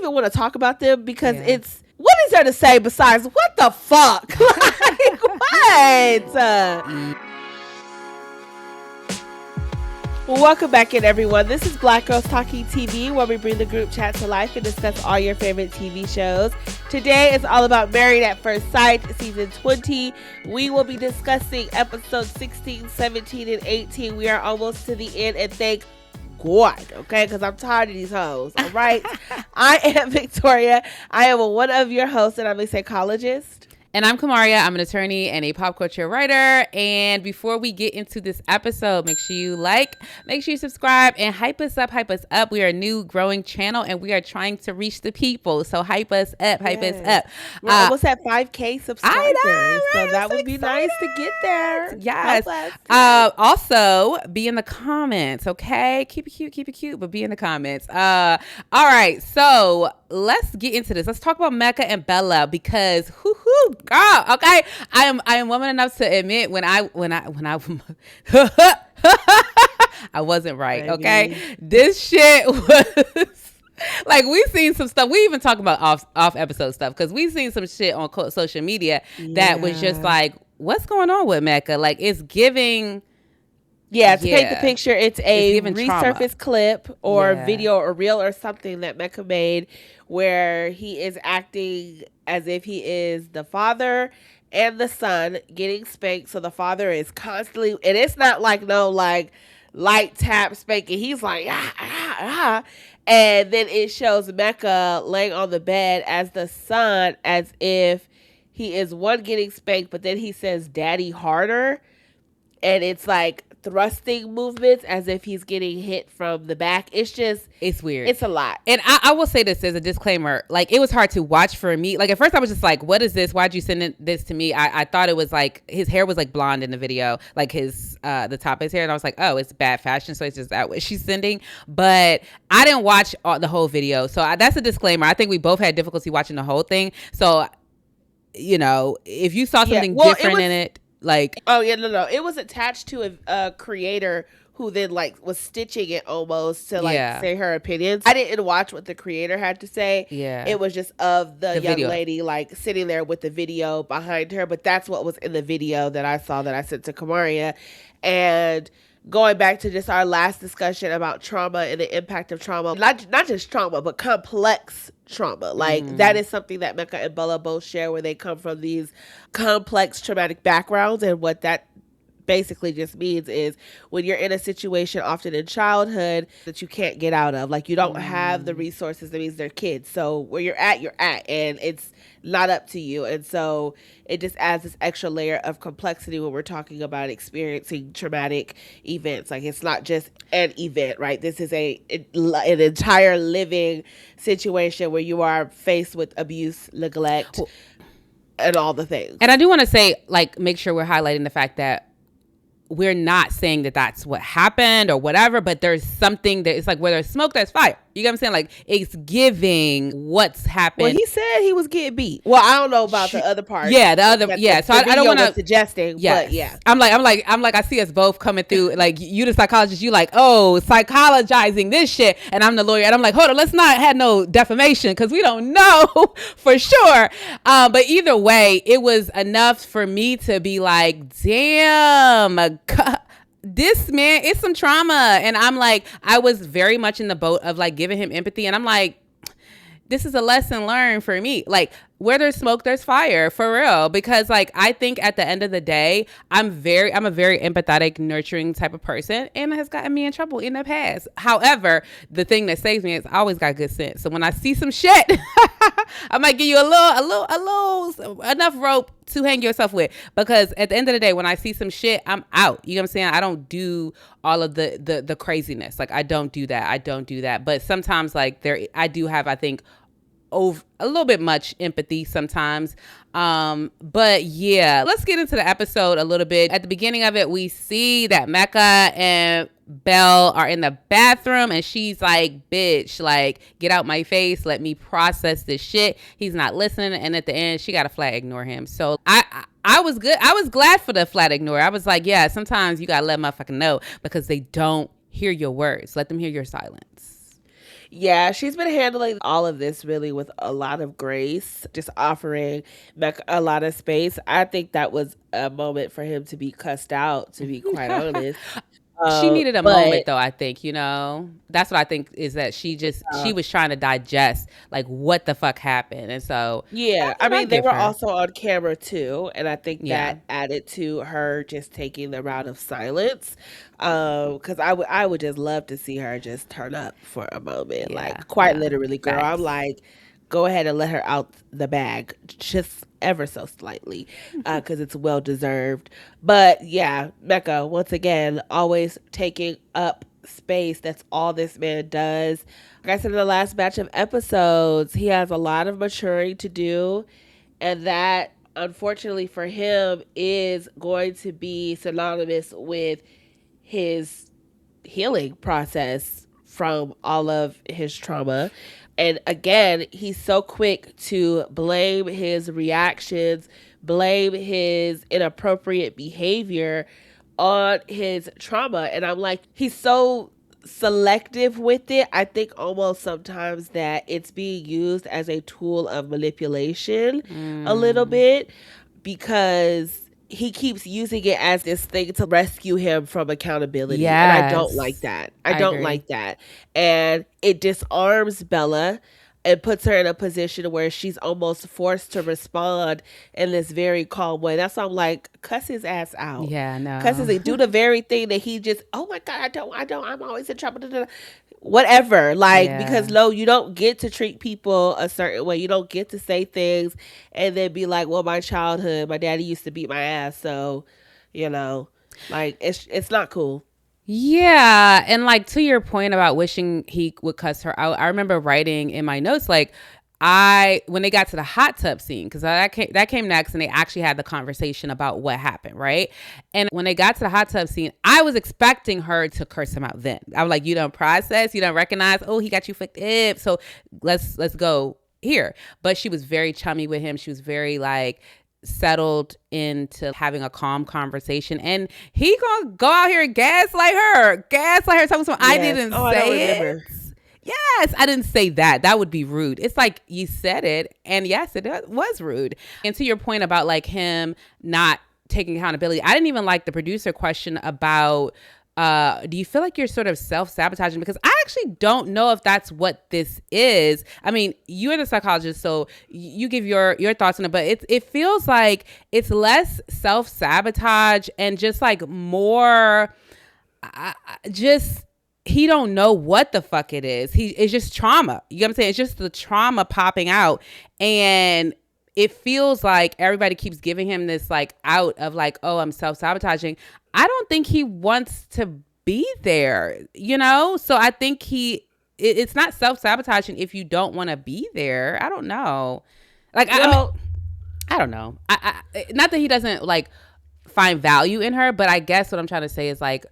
even want to talk about them because what is there to say besides what the fuck? Like, what? Well, welcome back in, everyone. This is Black Girls Talking TV, where we bring the group chat to life and discuss all your favorite TV shows. Today is all about Married at First Sight, season 20. We will be discussing episodes 16, 17, and 18. We are almost to the end, and thank God, okay? Because I'm tired of these hoes, all right? I am Victoria. I am one of your hosts, and I'm a psychologist. And I'm Kamaria. I'm an attorney and a pop culture writer. And before we get into this episode, make sure you like, make sure you subscribe, and hype us up, hype us up. We are a new growing channel, and we are trying to reach the people. So hype us up, hype us up. We're almost at 5K subscribers. I know, right? So that would be nice to get there. Yes. Also, be in the comments, okay? Keep it cute, but be in the comments. All right. So let's get into this. Let's talk about Mecca and Belle because girl, okay. I am woman enough to admit when I I wasn't right, okay? This shit was like, we've seen some stuff. We even talk about off episode stuff because we've seen some shit on social media that was just like, what's going on with Mecca? Like, it's giving. Yeah, to paint the picture, it's a resurfaced trauma. clip or video or reel or something that Mecca made where he is acting as if he is the father and the son getting spanked. So the father is constantly, and it's not like no like light tap spanking. He's like, and then it shows Mecca laying on the bed as the son, as if he is one getting spanked, but then he says, "Daddy, harder," and it's like thrusting movements as if he's getting hit from the back. It's weird. It's a lot. And I will say this as a disclaimer, like, it was hard to watch for me. Like, at first I was just like, what is this? Why'd you send this to me? I thought it was like, his hair was like blonde in the video, like his, the top of his hair. And I was like, oh, it's bad fashion. So it's just that what she's sending. But I didn't watch the whole video. So that's a disclaimer. I think we both had difficulty watching the whole thing. So, you know, if you saw something different in it, like, no, it was attached to a creator who then like was stitching it almost to like say her opinions. I didn't watch what the creator had to say. It was just of the young video lady like sitting there with the video behind her, but that's what was in the video that I saw that I sent to Kamaria. And going back to just our last discussion about trauma and the impact of trauma, not just trauma, but complex trauma. Like, that is something that Mecca and Belle both share, where they come from these complex traumatic backgrounds. And what that basically just means is when you're in a situation, often in childhood, that you can't get out of, like, you don't have the resources. That means they're kids. So where you're at, and it's not up to you. And so it just adds this extra layer of complexity when we're talking about experiencing traumatic events. Like, it's not just an event, right? This is an entire living situation where you are faced with abuse, neglect, and all the things. And I do want to say, like, make sure we're highlighting the fact that we're not saying that that's what happened or whatever, but there's something that it's like, where there's smoke, there's fire. You get what I'm saying? Like, it's giving what's happened. Well, he said he was getting beat. Well, I don't know about the other part. Yeah, the other. Yeah, so I don't want to suggesting. Yes. But yeah, I'm like, I see us both coming through. Like, you the psychologist, you like, oh, psychologizing this shit, and I'm the lawyer, and I'm like, hold on, let's not have no defamation because we don't know for sure. But either way, it was enough for me to be like, damn. This man, it's some trauma. And I'm like, I was very much in the boat of like giving him empathy. And I'm like, this is a lesson learned for me. Like, where there's smoke, there's fire, for real. Because like, I think at the end of the day, I'm a very empathetic, nurturing type of person, and it has gotten me in trouble in the past. However, the thing that saves me is I always got good sense. So when I see some shit, I might give you a little enough rope to hang yourself with. Because at the end of the day, when I see some shit, I'm out. You know what I'm saying? I don't do all of the craziness. Like, I don't do that. But sometimes, like, I do have, I think, over a little bit much empathy sometimes. But yeah, let's get into the episode a little bit. At the beginning of it, we see that Mecca and Belle are in the bathroom, and she's like, bitch, like, get out my face, let me process this shit. He's not listening. And at the end, she got a flat ignore him. So I was good. I was glad for the flat ignore. I was like, yeah, sometimes you gotta let motherfucker know, because they don't hear your words. Let them hear your silence. Yeah, she's been handling all of this really with a lot of grace, just offering Mecca a lot of space. I think that was a moment for him to be cussed out, to be quite honest. She needed a But moment though, I think, that's what I think is that uh, she was trying to digest like what the fuck happened. And so yeah, that's I what I mean, they give were her. also on camera too, and I think Yeah. that added to her just taking the route of silence. Because I would just love to see her just turn up for a moment, Yeah. like quite No. literally, girl. I'm Facts. like, go ahead and let her out the bag, just ever so slightly, because it's well deserved. But yeah, Mecca once again always taking up space. That's all this man does. Like I said in the last batch of episodes, he has a lot of maturing to do, and that unfortunately for him is going to be synonymous with his healing process from all of his trauma. And again, he's so quick to blame his reactions, blame his inappropriate behavior on his trauma. And I'm like, he's so selective with it. I think almost sometimes that it's being used as a tool of manipulation a little Mm. bit, because he keeps using it as this thing to rescue him from accountability. And I don't like Yes. that. I I don't agree. like that. And it disarms Bella and puts her in a position where she's almost forced to respond in this very calm way. That's why I'm like, cuss his ass out. Yeah, Cuss his, no. do the very thing that he just, oh my God, I'm always in trouble. Whatever. Like, because Yeah. no, you don't get to treat people a certain way. You don't get to say things and then be like, well, my childhood, my daddy used to beat my ass. So, you know, like it's not cool. Yeah, and like to your point about wishing he would cuss her out, I remember writing in my notes like I when they got to the hot tub scene because that came next, and they actually had the conversation about what happened, right? And when they got to the hot tub scene, I was expecting her to curse him out. Then I was like, you don't process, you don't recognize. Oh, he got you fucked up. So let's go here. But she was very chummy with him. She was very like settled into having a calm conversation, and he gonna go out here and gaslight her talking something I Yes. didn't Oh, I don't say it. remember. Yes, I didn't say that. That would be rude. It's like you said it, and yes, it was rude. And to your point about like him not taking accountability, I didn't even like the producer question about do you feel like you're sort of self-sabotaging? Because I actually don't know if that's what this is. I mean, you're the psychologist, so you give your thoughts on it, but it feels like it's less self-sabotage and just like more just he don't know what the fuck it is. It's just trauma. You know what I'm saying? It's just the trauma popping out. And it feels like everybody keeps giving him this like out of like, oh, I'm self-sabotaging. I don't think he wants to be there, So I think it's not self-sabotaging if you don't want to be there. I don't know. Like I mean, Well, I don't know. Not that he doesn't like find value in her, but I guess what I'm trying to say is like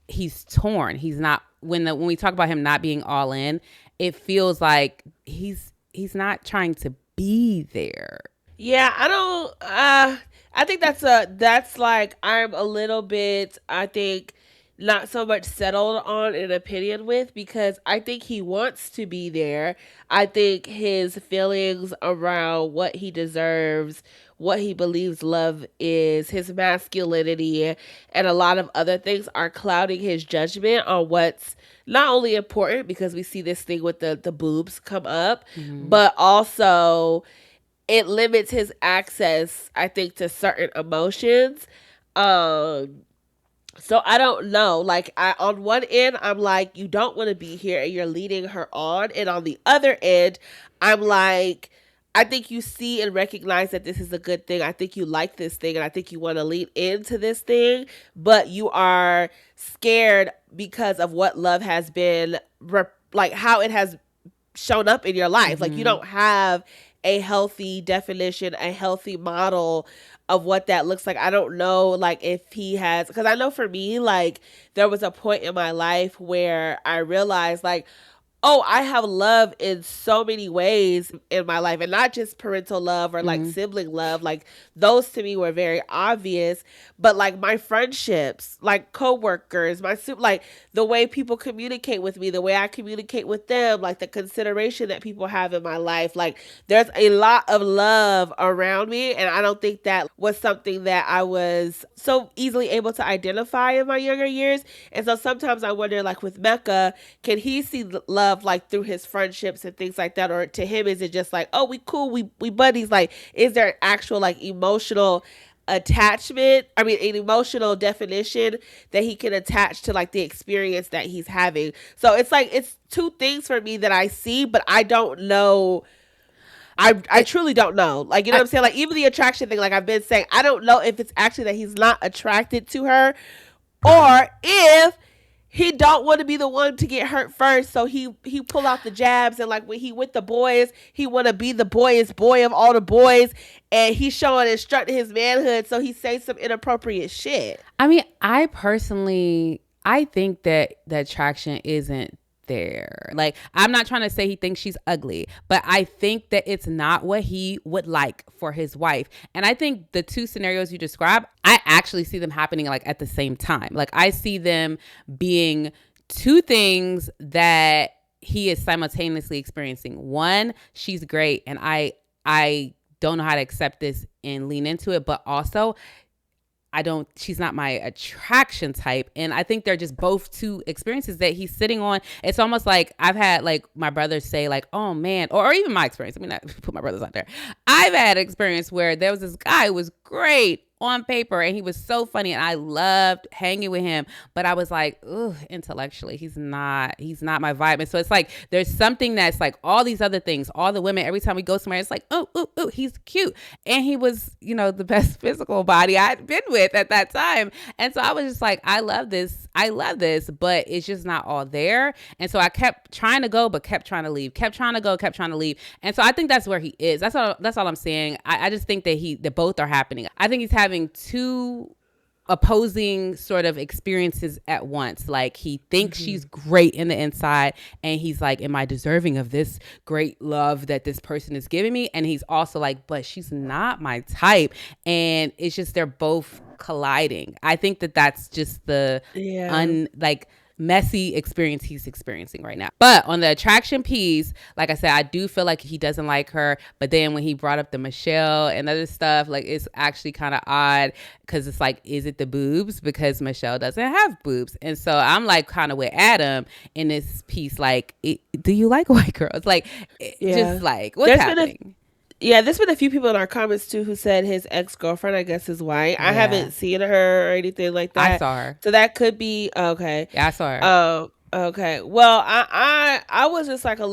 he's torn. He's not when we talk about him not being all in, it feels like he's not trying to be there. yeah, I don't I think that's like I'm a little bit, I think, not so much settled on an opinion with, because I think he wants to be there. I think his feelings around what he deserves, what he believes love is, his masculinity, and a lot of other things are clouding his judgment on what's not only important, because we see this thing with the boobs come up, Mm-hmm. but also it limits his access, I think, to certain emotions. Um, so I don't know. Like, I on one end, I'm like, you don't want to be here, and you're leading her on, and on the other end, I'm like, I think you see and recognize that this is a good thing. I think you like this thing, and I think you want to lean into this thing, but you are scared because of what love has been, like how it has shown up in your life. Like, you Mm-hmm. don't have a healthy definition, a healthy model of what that looks like. I don't know, like, if he has, because I know for me, like, there was a point in my life where I realized, like, Oh, I have love in so many ways in my life, and not just parental love or like Mm-hmm. sibling love. Like those to me were very obvious, but like my friendships, like coworkers, like the way people communicate with me, the way I communicate with them, like the consideration that people have in my life. Like there's a lot of love around me, and I don't think that was something that I was so easily able to identify in my younger years. And so sometimes I wonder, like with Mecca, can he see love like through his friendships and things like that, or to him is it just like, oh, we cool, we buddies? Like, is there an actual like emotional attachment? I mean, an emotional definition that he can attach to like the experience that he's having. So it's like it's two things for me that I see, but I don't know. I truly don't know. Like, you know I, what I'm saying? Like, even the attraction thing, like I've been saying, I don't know if it's actually that he's not attracted to her, or if he don't want to be the one to get hurt first, so he pull out the jabs, and like when he with the boys, he want to be the boyest boy of all the boys, and he's showing and strutting his manhood, so he say some inappropriate shit. I mean, I personally, I think that the attraction isn't there. Like, I'm not trying to say he thinks she's ugly, but I think that it's not what he would like for his wife. And I think the two scenarios you describe, I actually see them happening like at the same time. Like, I see them being two things that he is simultaneously experiencing. One, she's great, and I don't know how to accept this and lean into it, but also she's not my attraction type. And I think they're just both two experiences that he's sitting on. It's almost like I've had like my brothers say like, oh man, or even my experience. I mean, not put my brothers out there. I've had an experience where there was this guy who was great on paper and he was so funny and I loved hanging with him, but I was like, ugh, intellectually he's not my vibe. And so it's like there's something that's like all these other things, all the women, every time we go somewhere, it's like, oh, he's cute, and he was, you know, the best physical body I'd been with at that time. And so I was just like, I love this, but it's just not all there. And so I kept trying to go, but kept trying to leave, kept trying to go, kept trying to leave. And so I think that's where he is. That's all I'm saying. I just think that both are happening. I think he's having two opposing sort of experiences at once. Like he thinks she's great in the inside, and he's like, am I deserving of this great love that this person is giving me? And he's also like, but she's not my type. And it's just they're both colliding. I think that that's just the messy experience he's experiencing right now. But on the attraction piece, like I said, I do feel like he doesn't like her. But then when he brought up the Michelle and other stuff, like it's actually kind of odd, because it's like, is it the boobs? Because Michelle doesn't have boobs. And so I'm like kind of with Adam in this piece, like, do you like white girls? Like, just like, what's happening? There's been a few people in our comments too who said his ex-girlfriend, I guess, is white. I haven't seen her or anything like that. I saw her. So that could be okay. Yeah, I saw her. Okay. Well, I was just like I'm a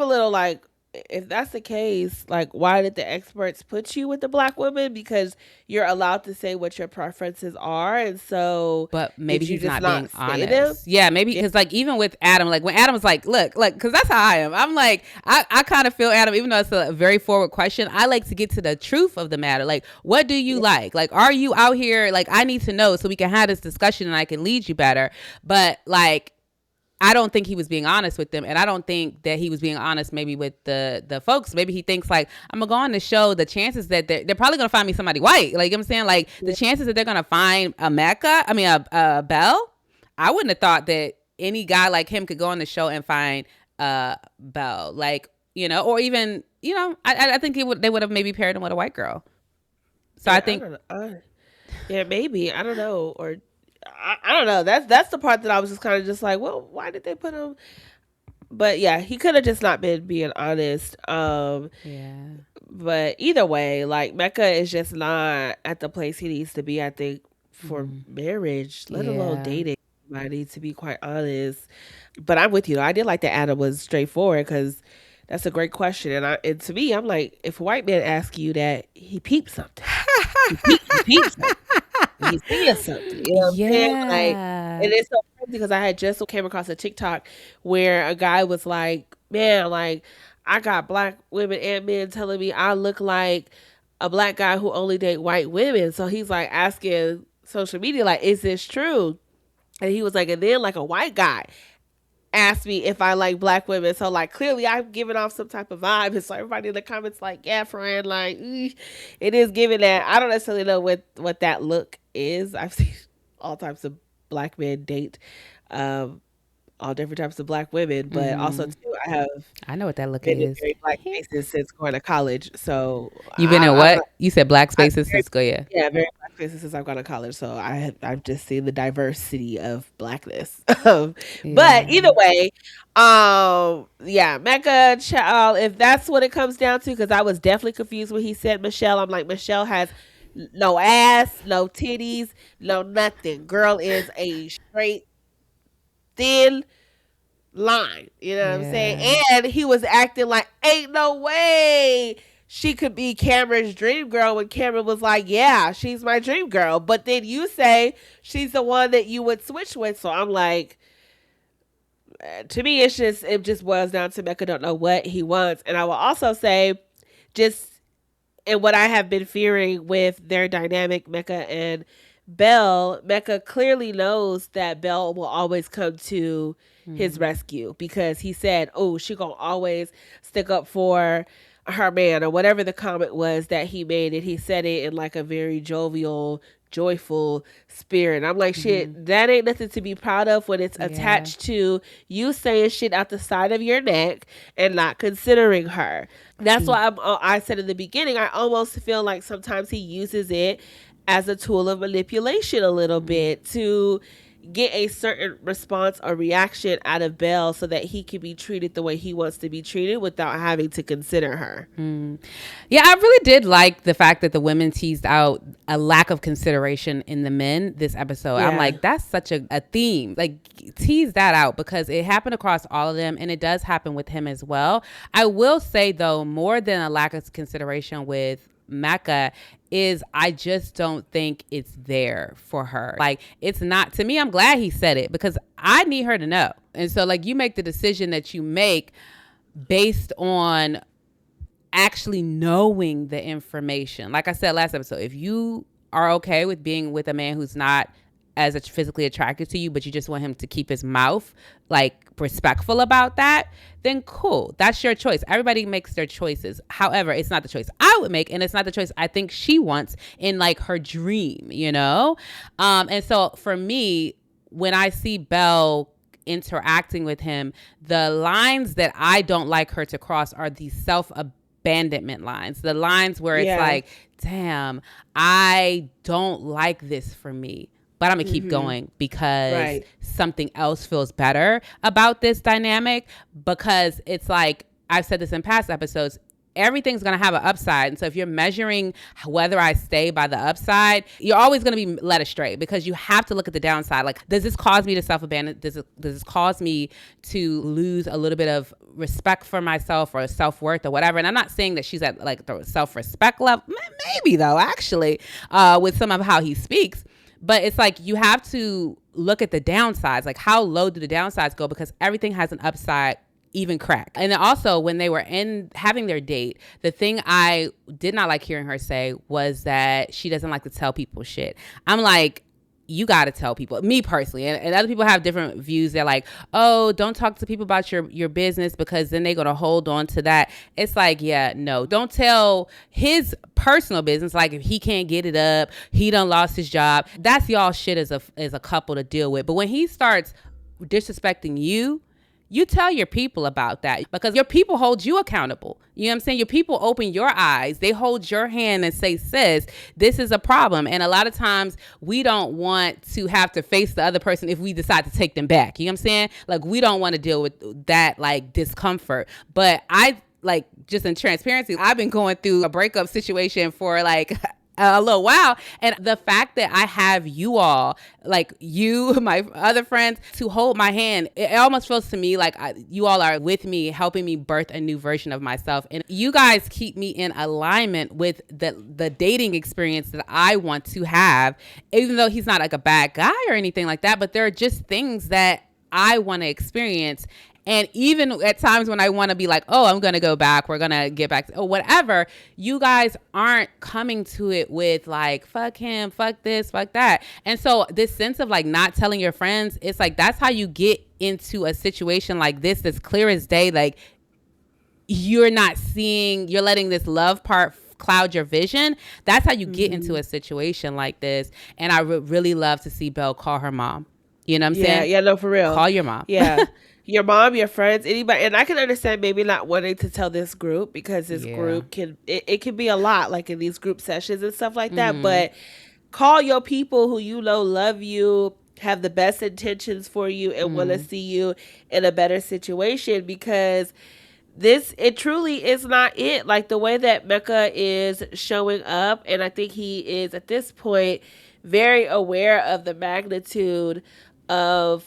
little like, if that's the case, like, why did the experts put you with the black woman? Because you're allowed to say what your preferences are, and so. But maybe he's not being honest. Yeah, maybe because like even with Adam, like when Adam was like, look, because that's how I am. I'm like, I kind of feel Adam, even though it's a very forward question. I like to get to the truth of the matter. Like, what do you like? Like, are you out here? Like, I need to know so we can have this discussion and I can lead you better. But like, I don't think he was being honest with them. And I don't think that he was being honest maybe with the folks. Maybe he thinks like, I'm going to go on the show. The chances that they're probably going to find me somebody white. Like, you know what I'm saying? Like the chances that they're going to find a Belle. I wouldn't have thought that any guy like him could go on the show and find Belle. Like, you know, or even, you know, I think they would have maybe paired him with a white girl. So I think. Maybe. I don't know. Or I don't know. That's the part that I was just kind of just like, well, why did they put him? But yeah, he could have just not been being honest. But either way, like Mecca is just not at the place he needs to be, I think, for marriage, let alone dating. I need to be quite honest. But I'm with you. I did like that Adam was straightforward, because that's a great question. And to me, I'm like, if a white man asks you that, he peeps something. he peeps something. He's seeing something. You know what I'm saying? Like, and it's so crazy because I had just came across a TikTok where a guy was like, man, like, I got black women and men telling me I look like a black guy who only date white women. So he's like asking social media, like, is this true? And he was like, and then like a white guy asked me if I like black women. So like clearly I'm giving off some type of vibe. And so everybody in the comments like, yeah, friend, like it is giving that. I don't necessarily know what that look is. I've seen all types of black men date um all different types of black women, but also too I know what that look been in is. very black spaces since going to college. So You've been in I'm not what? You said black I'm spaces very since go, yeah. yeah, very black spaces since I've gone to college. So I've just seen the diversity of blackness. But Yeah. either way, yeah, Mecca child, if that's what it comes down to, because I was definitely confused when he said Michelle. I'm like, Michelle has no ass, no titties, no nothing. Girl is a straight thin line. You know what I'm Yeah. saying? And he was acting like, ain't no way she could be Cameron's dream girl when Cameron was like, yeah, she's my dream girl. But then you say she's the one that you would switch with. So I'm like, to me, it just boils down to Mecca don't know what he wants. And I will also say, just and what I have been fearing with their dynamic, Mecca and Belle, Mecca clearly knows that Belle will always come to his rescue because he said, "Oh, she gonna always stick up for her man," or whatever the comment was that he made, and he said it in like a very jovial, joyful spirit. I'm like, shit, that ain't nothing to be proud of when it's Yeah. attached to you saying shit out the side of your neck and not considering her. That's why I said in the beginning, I almost feel like sometimes he uses it as a tool of manipulation a little bit to get a certain response or reaction out of Belle so that he can be treated the way he wants to be treated without having to consider her. Yeah, I really did like the fact that the women teased out a lack of consideration in the men this episode. I'm Yeah. like, that's such a theme. Like, tease that out because it happened across all of them and it does happen with him as well. I will say, though, more than a lack of consideration with Mecca is I just don't think it's there for her. Like, it's not, to me, I'm glad he said it because I need her to know. And so, like, you make the decision that you make based on actually knowing the information. Like I said last episode, if you are okay with being with a man who's not as physically attracted to you, but you just want him to keep his mouth like respectful about that, then cool. That's your choice. Everybody makes their choices. However, it's not the choice I would make, and it's not the choice I think she wants in like her dream, you know? And so for me, when I see Belle interacting with him, the lines that I don't like her to cross are these self-abandonment lines, the lines where it's like, damn, I don't like this for me, but I'm gonna keep going because something else feels better about this dynamic. Because it's like, I've said this in past episodes, everything's going to have an upside. And so if you're measuring whether I stay by the upside, you're always going to be led astray because you have to look at the downside. Like, does this cause me to self-abandon? Does this cause me to lose a little bit of respect for myself or self-worth or whatever? And I'm not saying that she's at like the self-respect level. Maybe though, actually, with some of how he speaks. But it's like you have to look at the downsides. Like, how low do the downsides go? Because everything has an upside, even crack. And then also when they were having their date, the thing I did not like hearing her say was that she doesn't like to tell people shit. I'm like, you got to tell people, me personally, and other people have different views. They're like, oh, don't talk to people about your business because then they're going to hold on to that. It's like, yeah, no, don't tell his personal business. Like, if he can't get it up, he done lost his job. That's y'all shit as a couple to deal with. But when he starts disrespecting you, you tell your people about that because your people hold you accountable. You know what I'm saying? Your people open your eyes. They hold your hand and say, sis, this is a problem. And a lot of times we don't want to have to face the other person if we decide to take them back. You know what I'm saying? Like, we don't want to deal with that like discomfort. But like, just in transparency, I've been going through a breakup situation for like a little while. And the fact that I have you all, like you, my other friends, to hold my hand, it almost feels to me like you all are with me, helping me birth a new version of myself. And you guys keep me in alignment with the dating experience that I want to have, even though he's not like a bad guy or anything like that. But there are just things that I want to experience. And even at times when I want to be like, oh, I'm going to go back, we're going to get back, or whatever, you guys aren't coming to it with like, fuck him, fuck this, fuck that. And so this sense of like not telling your friends, it's like, that's how you get into a situation like this that's clear as day. Like, you're not seeing, you're letting this love part cloud your vision. That's how you get into a situation like this. And I would really love to see Belle call her mom. You know what I'm saying? Yeah, no, for real. Call your mom. Yeah. Your mom, your friends, anybody. And I can understand maybe not wanting to tell this group, because this group it can be a lot, like in these group sessions and stuff like that. But call your people who you know love you, have the best intentions for you, and want to see you in a better situation, because it truly is not it. Like the way that Mecca is showing up, and I think he is at this point very aware of the magnitude of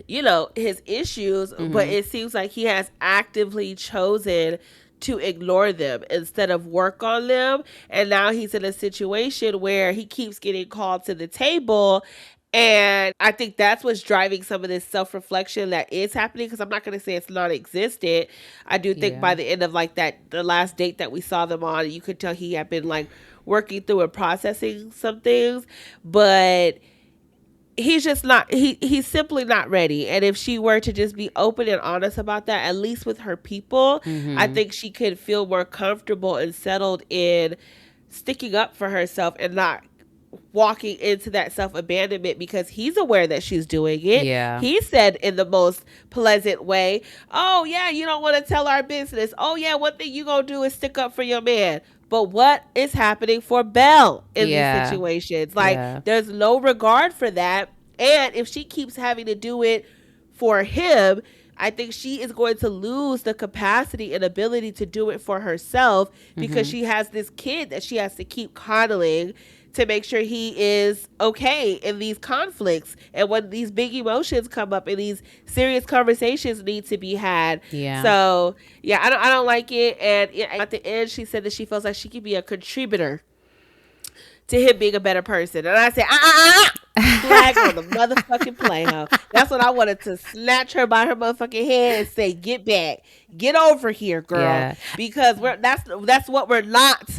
his issues, but it seems like he has actively chosen to ignore them instead of work on them. And now he's in a situation where he keeps getting called to the table. And I think that's what's driving some of this self-reflection that is happening, because I'm not going to say it's non-existent. I do think by the end of like the last date that we saw them on, you could tell he had been like working through and processing some things, but he's just not, he's simply not ready. And if she were to just be open and honest about that, at least with her people, I think she could feel more comfortable and settled in sticking up for herself and not walking into that self-abandonment, because he's aware that she's doing it. Yeah. He said in the most pleasant way, oh yeah, you don't want to tell our business. Oh yeah, one thing you gonna do is stick up for your man. But what is happening for Belle in these situations? Like, there's no regard for that. And if she keeps having to do it for him, I think she is going to lose the capacity and ability to do it for herself, because she has this kid that she has to keep coddling to make sure he is okay in these conflicts. And when these big emotions come up and these serious conversations need to be had. Yeah. So yeah, I don't like it. And at the end, she said that she feels like she could be a contributor to him being a better person. And I said, flag on the motherfucking play, huh? That's what I wanted to snatch her by her motherfucking head and say, get back, get over here, girl. Because that's what we're not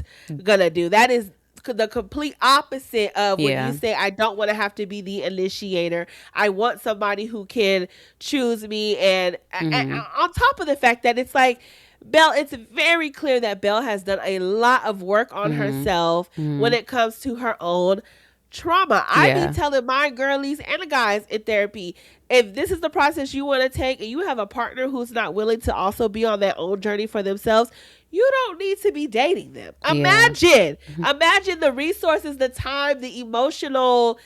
gonna do. That is the complete opposite of when you say, I don't want to have to be the initiator. I want somebody who can choose me. And on top of the fact that it's like, Belle, it's very clear that Belle has done a lot of work on herself when it comes to her own trauma. I be telling my girlies and the guys in therapy, if this is the process you want to take and you have a partner who's not willing to also be on their own journey for themselves, you don't need to be dating them. Imagine the resources, the time, the emotional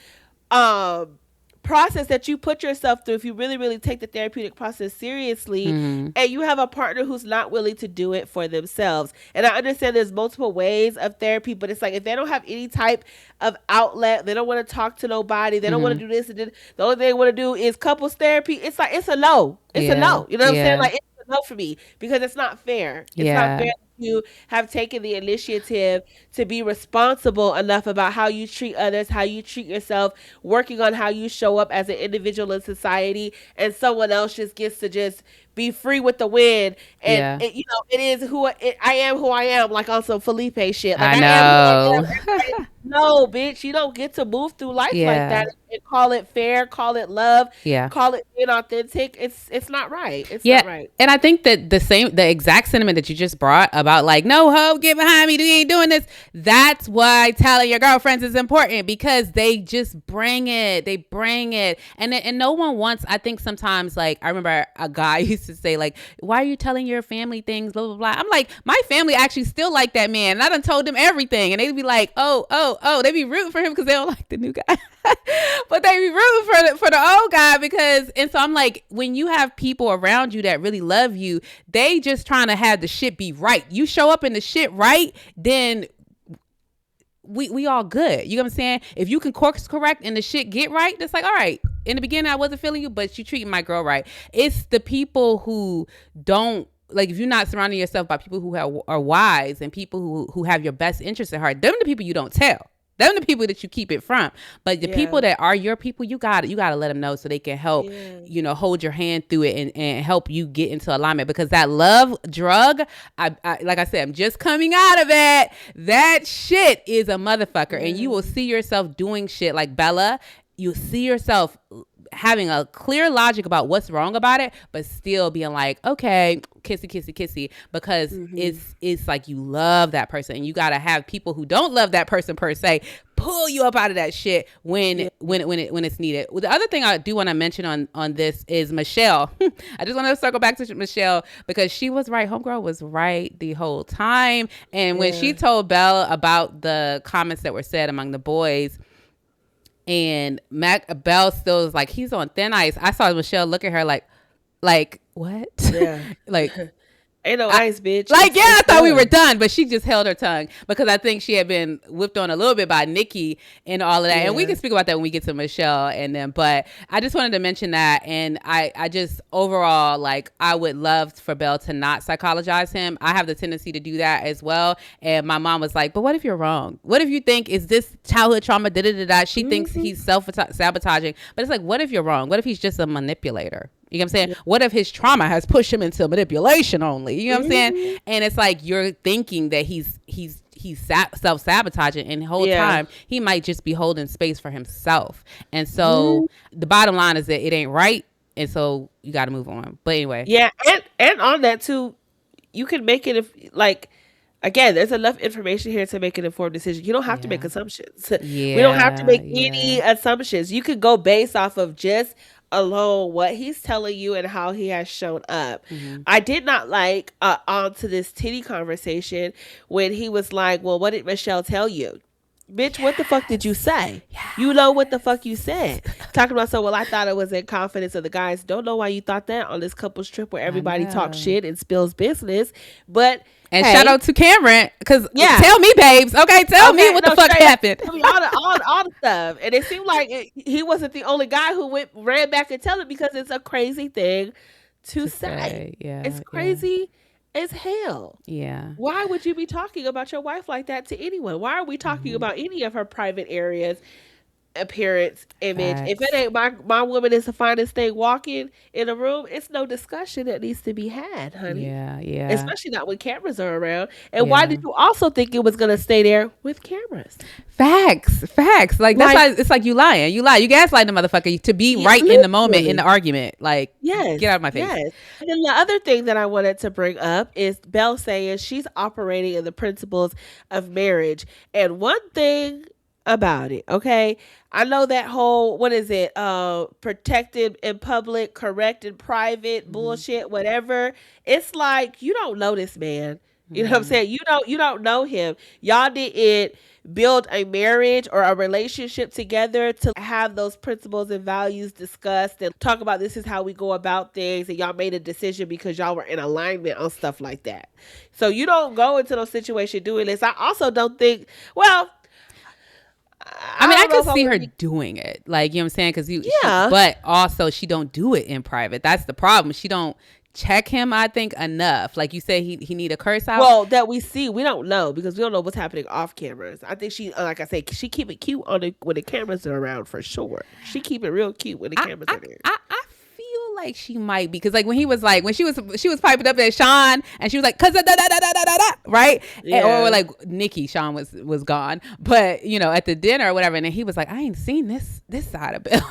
process that you put yourself through if you really, really take the therapeutic process seriously, and you have a partner who's not willing to do it for themselves. And I understand there's multiple ways of therapy, but it's like, if they don't have any type of outlet, they don't want to talk to nobody, they don't want to do this, and then the only thing they want to do is couples therapy, it's like, it's a no. It's a no. You know what I'm saying? Like, it's a no for me, because it's not fair. It's not fair. You have taken the initiative to be responsible enough about how you treat others, how you treat yourself, working on how you show up as an individual in society, and someone else just gets to just be free with the wind. And it is I am who I am, like on some Felipe shit. Like, I know. No, bitch, you don't get to move through life like that and call it fair, call it love, call it being authentic. It's not right. It's not right. And I think that the exact sentiment that you just brought about, like, no, ho, get behind me, you ain't doing this. That's why telling your girlfriends is important, because they just bring it. They bring it. And no one wants, I think sometimes, like, I remember a guy used to say, like, why are you telling your family things, blah, blah, blah. I'm like, my family actually still like that man. And I done told them everything. And they'd be like, oh, they be rooting for him because they don't like the new guy. But they be rooting for the old guy, and so I'm like, when you have people around you that really love you, they just trying to have the shit be right. You show up in the shit right, then we all good. You know what I'm saying? If you can course correct and the shit get right, it's like, all right, in the beginning I wasn't feeling you, but you treating my girl right. It's the people who don't, like, if you're not surrounding yourself by people who are wise and people who have your best interests at heart, them the people you don't tell. Them the people that you keep it from. But the people that are your people, you gotta let them know so they can help, hold your hand through it and help you get into alignment. Because that love drug, I like I said, I'm just coming out of it. That shit is a motherfucker. And you will see yourself doing shit like Bella. You see yourself having a clear logic about what's wrong about it, but still being like, okay, kissy, because it's like you love that person, and you gotta have people who don't love that person per se pull you up out of that shit when it's needed. Well, the other thing I do want to mention on this is Michelle. I just want to circle back to Michelle because she was right. Homegirl was right the whole time, and when she told Belle about the comments that were said among the boys. And Belle still is like, he's on thin ice. I saw Michelle look at her like what? Yeah. Like, ain't no ice, bitch. Like, I thought we were done, but she just held her tongue because I think she had been whipped on a little bit by Nikki and all of that. Yeah. And we can speak about that when we get to Michelle and them. But I just wanted to mention that. And I just overall, like, I would love for Belle to not psychologize him. I have the tendency to do that as well. And my mom was like, but what if you're wrong? What if you think, is this childhood trauma? She thinks he's self-sabotaging. But it's like, what if you're wrong? What if he's just a manipulator? You know what I'm saying? Yeah. What if his trauma has pushed him into manipulation only? You know what I'm saying? And it's like you're thinking that he's self-sabotaging, and the whole time he might just be holding space for himself. And so the bottom line is that it ain't right, and so you got to move on. But anyway. Yeah, and on that too, you can make it again, there's enough information here to make an informed decision. You don't have to make assumptions. We don't have to make any assumptions. You could go based off of just alone what he's telling you and how he has shown up. I did not like onto this titty conversation when he was like, well, what did Michelle tell you? Bitch, what the fuck did you say? You know what the fuck you said. Talking about, so, well, I thought it was in confidence of the guys. Don't know why you thought that on this couple's trip where everybody talks shit and spills business. But and shout out to Cameron, because tell me, babes. Okay, tell me what the fuck happened. Tell me all the stuff. And it seemed like he wasn't the only guy who ran back and tell it, because it's a crazy thing to say. Yeah, it's crazy as hell. Yeah. Why would you be talking about your wife like that to anyone? Why are we talking about any of her private areas, appearance, image? Facts. If it ain't my woman is the finest thing walking in a room, it's no discussion that needs to be had, honey. Yeah. Especially not when cameras are around. And why did you also think it was going to stay there with cameras? Facts. Like, that's why it's like you lying. You gaslight the motherfucker to be right in the moment in the argument. Like, get out of my face. Yes. And then the other thing that I wanted to bring up is Belle saying she's operating in the principles of marriage. And one thing about it, okay, I know that whole, what is it, protected in public, correct in private, bullshit, whatever. It's like, you don't know this man. You know what I'm saying? You don't know him. Y'all didn't build a marriage or a relationship together to have those principles and values discussed and talk about, this is how we go about things, and y'all made a decision because y'all were in alignment on stuff like that. So you don't go into those situations doing this. I also don't think, well, I could see her doing it, like, you know what I'm saying? But also she don't do it in private. That's the problem. She don't check him, I think, enough. Like you said, he need a curse out. Well, that we see, we don't know, because we don't know what's happening off cameras. I think she, like I said, she keep it cute when the cameras are around, for sure. She keep it real cute when the cameras are there. I feel like she might be, because like when he was like, when she was piping up at Sean and she was like, cause right? Or like Sean was gone, but at the dinner or whatever, and then he was like, I ain't seen this side of Bill.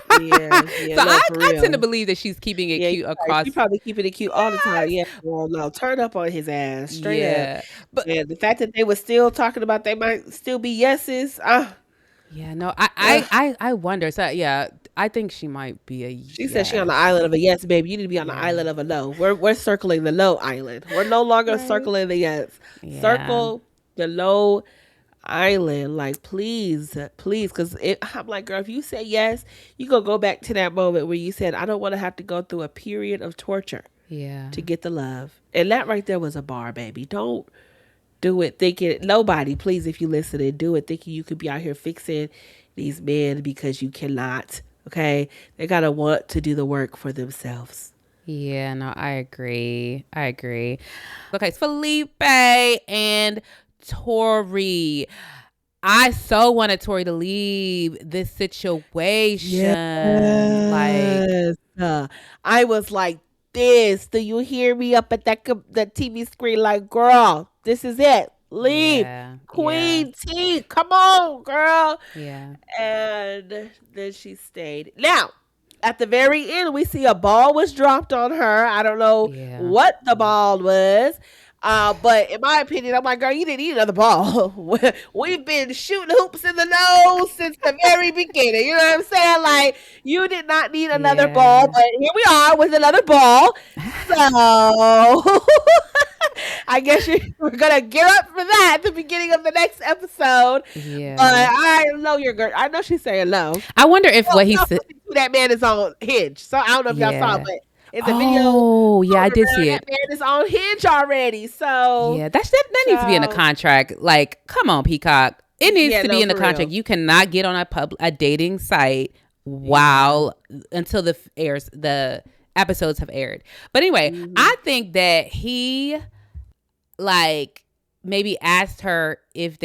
So I tend to believe that she's keeping it cute across. She's probably keeping it cute all the time. Yeah. Well, no, turn up on his ass straight up. But the fact that they were still talking about they might still be yeses. Yeah, no, I wonder. So I think she might be a yes. She said she on the island of a yes, baby. You need to be on the island of a no. We're circling the no island. We're no longer circling the yes. Yeah. Circle the no island. Like, please, because I'm like, girl, if you say yes, you gonna go back to that moment where you said, I don't want to have to go through a period of torture to get the love. And that right there was a bar, baby. Don't do it thinking, nobody, please, if you listen and do it thinking you could be out here fixing these men, because you cannot. Okay, they gotta want to do the work for themselves. Yeah, no, I agree. Okay, Felipe and Tori. I so wanted Tori to leave this situation. Like, Yes. I was like this. Do you hear me up at the TV screen? Like, girl, this is it. Leave. yeah, yeah, Queen T, come on, girl. yeah, And then she stayed. Now, at the very end, we see a ball was dropped on her. I don't know yeah. what the ball was. But in my opinion, I'm like, girl, you didn't need another ball. We've been shooting hoops in the nose since the very beginning. You know what I'm saying? Like, you did not need another ball, Yeah. but here we are with another ball. So I guess we're gonna gear up for that at the beginning of the next episode. But Yeah. I know you're good. I know she's saying no. I wonder if Well, what he no, said. that man is on Hinge. So I don't know if y'all saw, Yeah. but in the video Oh, yeah, I going did around, see that it. man is on Hinge already. So Yeah, that needs to be in the so contract. Like, come on, Peacock. It needs yeah, to be no, in the for contract. real. You cannot get on a dating site Yeah. while until the episodes have aired. But anyway, Mhm. I think that he like maybe asked her if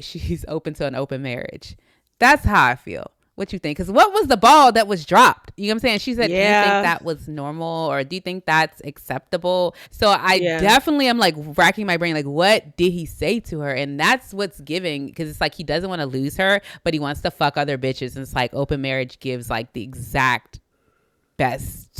she's open to an open marriage. That's how I feel. What you think? Because what was the ball that was dropped? You know what I'm saying? She said, do you think Yeah. that was normal or do you think that's acceptable? So I Yeah. definitely am like racking my brain, like, what did he say to her? And that's what's giving, because it's like he doesn't want to lose her, but he wants to fuck other bitches. And it's like open marriage gives like the exact best,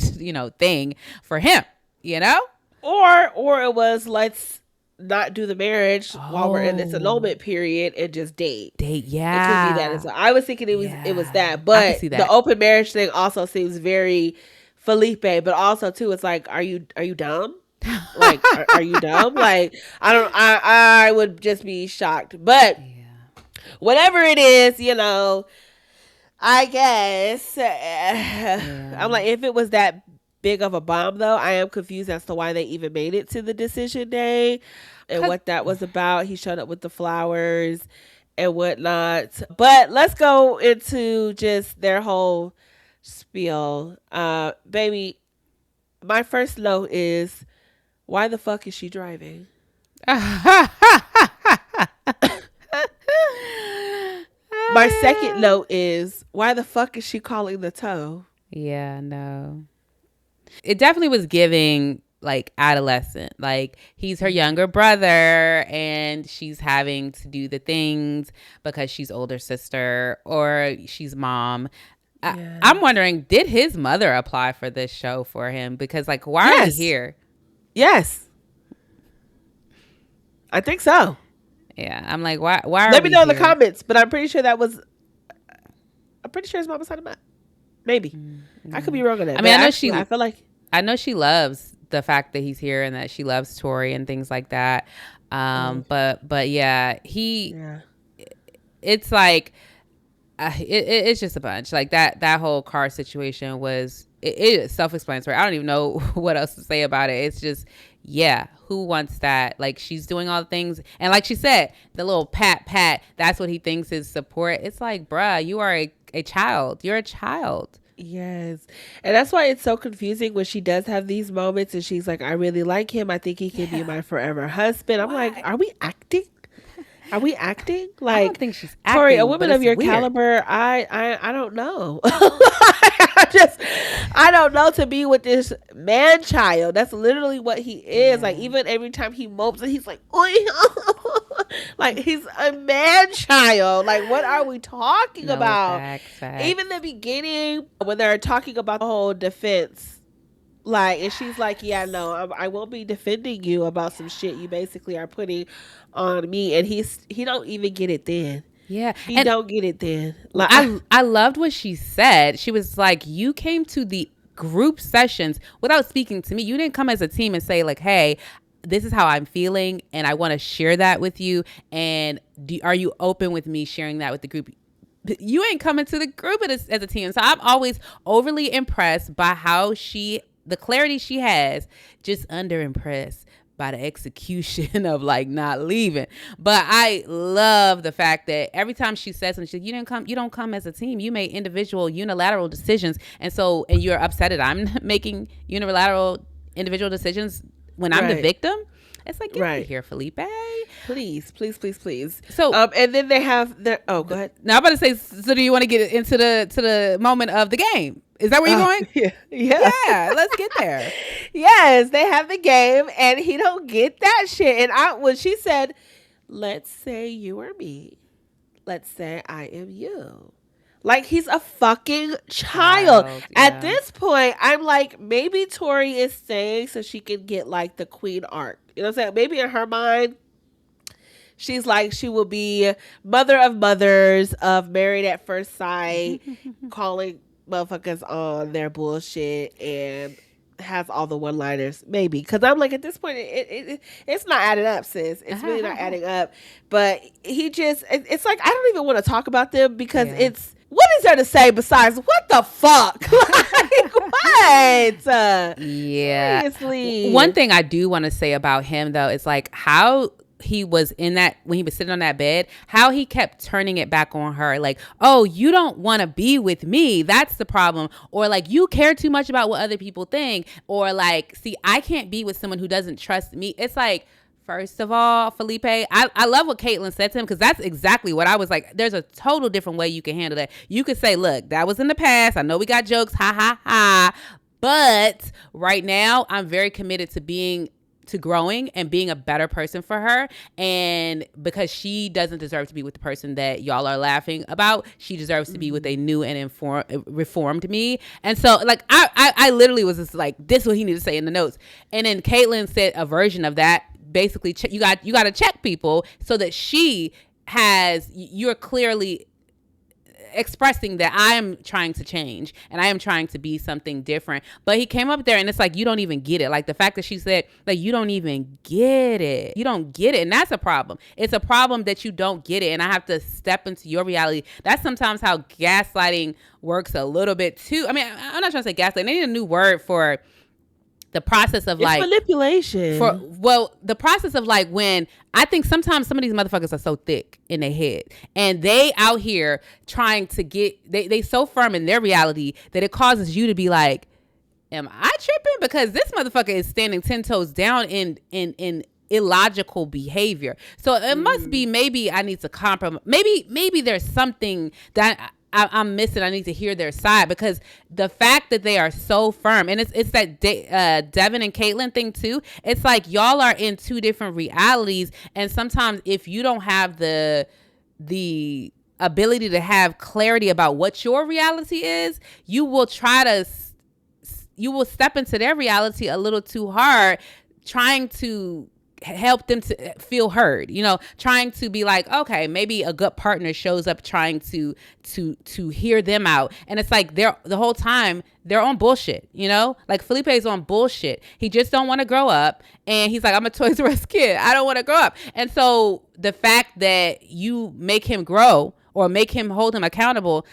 thing for him, you know? Or it was, let's not do the marriage while we're in this Oh, annulment period and just date. date, It could be that yeah. as well. I was thinking it was Yeah. that, I can but see the that. open marriage thing also seems very Felipe. But also too, it's like, are you dumb? Like, are you dumb? Like, I would just be shocked. But Yeah. whatever it is, I guess I'm Yeah. like, if it was that big of a bomb, though, I am confused as to why they even made it to the decision day and 'Cause- what that was about. He showed up with the flowers and whatnot. But let's go into just their whole spiel. Baby, my first note is, why the fuck is she driving? My second note is, why the fuck is she calling the tow? Yeah, no. It definitely was giving like adolescent. Like he's her younger brother and she's having to do the things because she's older sister or she's mom. Yeah. I'm wondering, did his mother apply for this show for him? Because like, why are you Yes. here? Yes. I think so. Yeah, I'm like, why are Let me we know in the here? comments, but I'm pretty sure his mama signed him up. Maybe. I could be wrong on that. I mean, but I know actually, I feel like I know she loves the fact that he's here and that she loves Tori and things like that. But yeah, yeah. it's like, it's just a bunch. Like that whole car situation was, it is self-explanatory. I don't even know what else to say about it. It's just, yeah, who wants that? Like she's doing all the things. And like she said, the little pat, that's what he thinks is support. It's like, bruh, you are a child. You're a child. Yes. And that's why it's so confusing when she does have these moments and she's like, I really like him. I think he can be my forever husband. I'm like, are we acting? Are we acting? I Like, don't think she's acting. Tori, a but woman it's of your weird. caliber, I don't know. I don't know, to be with this man child. That's literally what he is. Like, even every time he mopes and he's like, "Oi." Like, he's a man child. Like, what are we talking No, about? facts. Even the beginning when they're talking about the whole defense, like, and she's like, yeah, no, I won't be defending you about some shit you basically are putting on me. And he don't even get it then. Yeah. He And don't get it then. Like, I loved what she said. She was like, you came to the group sessions without speaking to me. You didn't come as a team and say like, hey, this is how I'm feeling and I want to share that with you. And are you open with me sharing that with the group? You ain't coming to the group as a team. So I'm always overly impressed by how the clarity she has, just under impressed by the execution of like not leaving. But I love the fact that every time she says something, she's like, you don't come as a team. You made individual unilateral decisions. And you're upset that I'm making unilateral individual decisions. when I'm the victim, it's like, get out of Right. here, Felipe. Please, please, please, please. So, and then they have their. Oh, go ahead. now I'm about to say, so do you want to get into the moment of the game? Is that where you're going? Yeah, yeah. Yeah, let's get there. Yes, they have the game, and he don't get that shit. And when she said, "Let's say you are me, let's say I am you," like he's a fucking child. At this point, I'm like, maybe Tori is staying so she can get like the queen arc. You know what I'm saying? Maybe in her mind, she's like, she will be mother of mothers of Married at First Sight, calling motherfuckers on their bullshit, and has all the one-liners. Maybe. Because I'm like, at this point, it's not adding up, sis. It's really not adding up. But he just, it's like, I don't even want to talk about them because it's, what is there to say besides, what the fuck? Like, what? Yeah. Seriously. One thing I do want to say about him, though, is like how he was in that, when he was sitting on that bed, how he kept turning it back on her. Like, oh, you don't want to be with me. That's the problem. Or like, you care too much about what other people think. Or like, see, I can't be with someone who doesn't trust me. It's like, first of all, Felipe, I love what Caitlin said to him, because that's exactly what I was like. There's a total different way you can handle that. You could say, look, that was in the past. I know we got jokes. Ha, ha, ha. But right now, I'm very committed to growing and being a better person for her. And because she doesn't deserve to be with the person that y'all are laughing about, she deserves to be with a new and reformed me. And so like, I literally was just like, this is what he needed to say in the notes. And then Caitlin said a version of that. Basically, you got to check people so that you're clearly expressing that I am trying to change and I am trying to be something different. But he came up there and it's like, you don't even get it. Like the fact that she said, like, you don't even get it. You don't get it. And that's a problem. It's a problem that you don't get it. And I have to step into your reality. That's sometimes how gaslighting works a little bit too. I mean, I'm not trying to say gaslighting. They need a new word for the process of like manipulation. The process of like, when I think sometimes some of these motherfuckers are so thick in their head and they out here trying to get, they so firm in their reality that it causes you to be like, am I tripping? Because this motherfucker is standing 10 toes down in illogical behavior. So it must be, maybe I need to compromise. Maybe there's something that I'm missing. I need to hear their side, because the fact that they are so firm, and it's that Devin and Caitlin thing too. It's like y'all are in two different realities, and sometimes if you don't have the ability to have clarity about what your reality is, you will step into their reality a little too hard, trying to help them to feel heard, trying to be like, okay, maybe a good partner shows up trying to hear them out. And it's like the whole time they're on bullshit, like Felipe's on bullshit. He just don't want to grow up. And he's like, I'm a Toys R Us kid. I don't want to grow up. And so the fact that you make him grow or make him hold him accountable,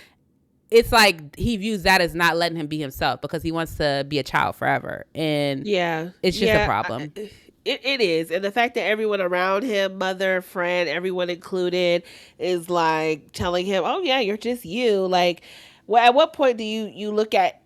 it's like he views that as not letting him be himself, because he wants to be a child forever. And it's just a problem. It is. And the fact that everyone around him, mother, friend, everyone included, is like telling him, oh yeah, you're just you. Like, at what point do you look at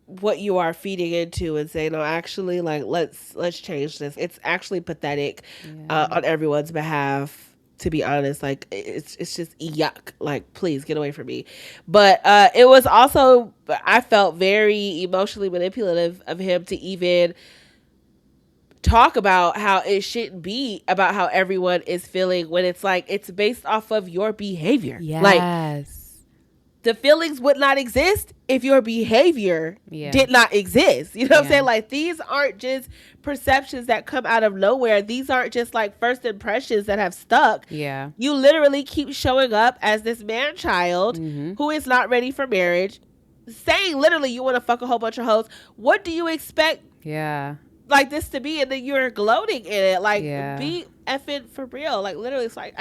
what you are feeding into and say, no, actually, like, let's change this. It's actually pathetic on everyone's behalf, to be honest. Like, it's just yuck. Like, please get away from me. But it was also, I felt very emotionally manipulative of him to even talk about how it shouldn't be about how everyone is feeling, when it's like, it's based off of your behavior. Yes. Like, the feelings would not exist if your behavior did not exist. You know what I'm saying? Like, these aren't just perceptions that come out of nowhere. These aren't just like first impressions that have stuck. Yeah. You literally keep showing up as this man child who is not ready for marriage, saying literally you want to fuck a whole bunch of hoes. What do you expect? Yeah. Like this to be, and then you're gloating in it. Like, be effing for real. Like, literally, it's like,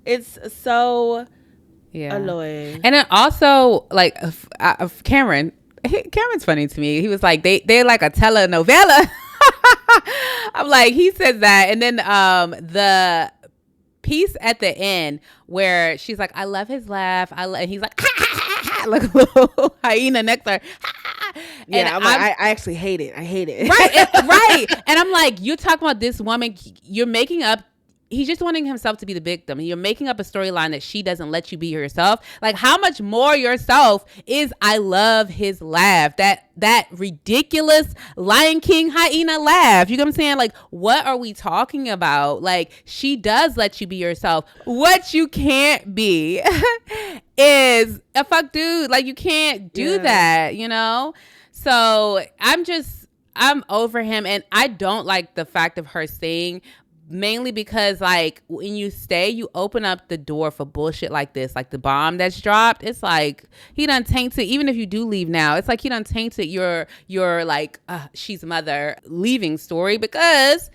it's so annoying. And then also, like, Cameron's funny to me. He was like, they're like a telenovela. I'm like, he says that, and then the piece at the end where she's like, I love his laugh. And he's like, like a little hyena next to her. Yeah, I'm like, I actually hate it. I hate it. Right. And I'm like, you're talking about this woman. You're making up. He's just wanting himself to be the victim. You're making up a storyline that she doesn't let you be yourself. Like, how much more yourself is I love his laugh. That ridiculous Lion King hyena laugh. You know what I'm saying? Like, what are we talking about? Like, she does let you be yourself. What you can't be is a fuck dude. Like, you can't do that, you know? So I'm over him. And I don't like the fact of her saying, mainly because, like, when you stay, you open up the door for bullshit like this, like the bomb that's dropped. It's like he done tainted. Even if you do leave now, it's like he done tainted your like she's mother leaving story, because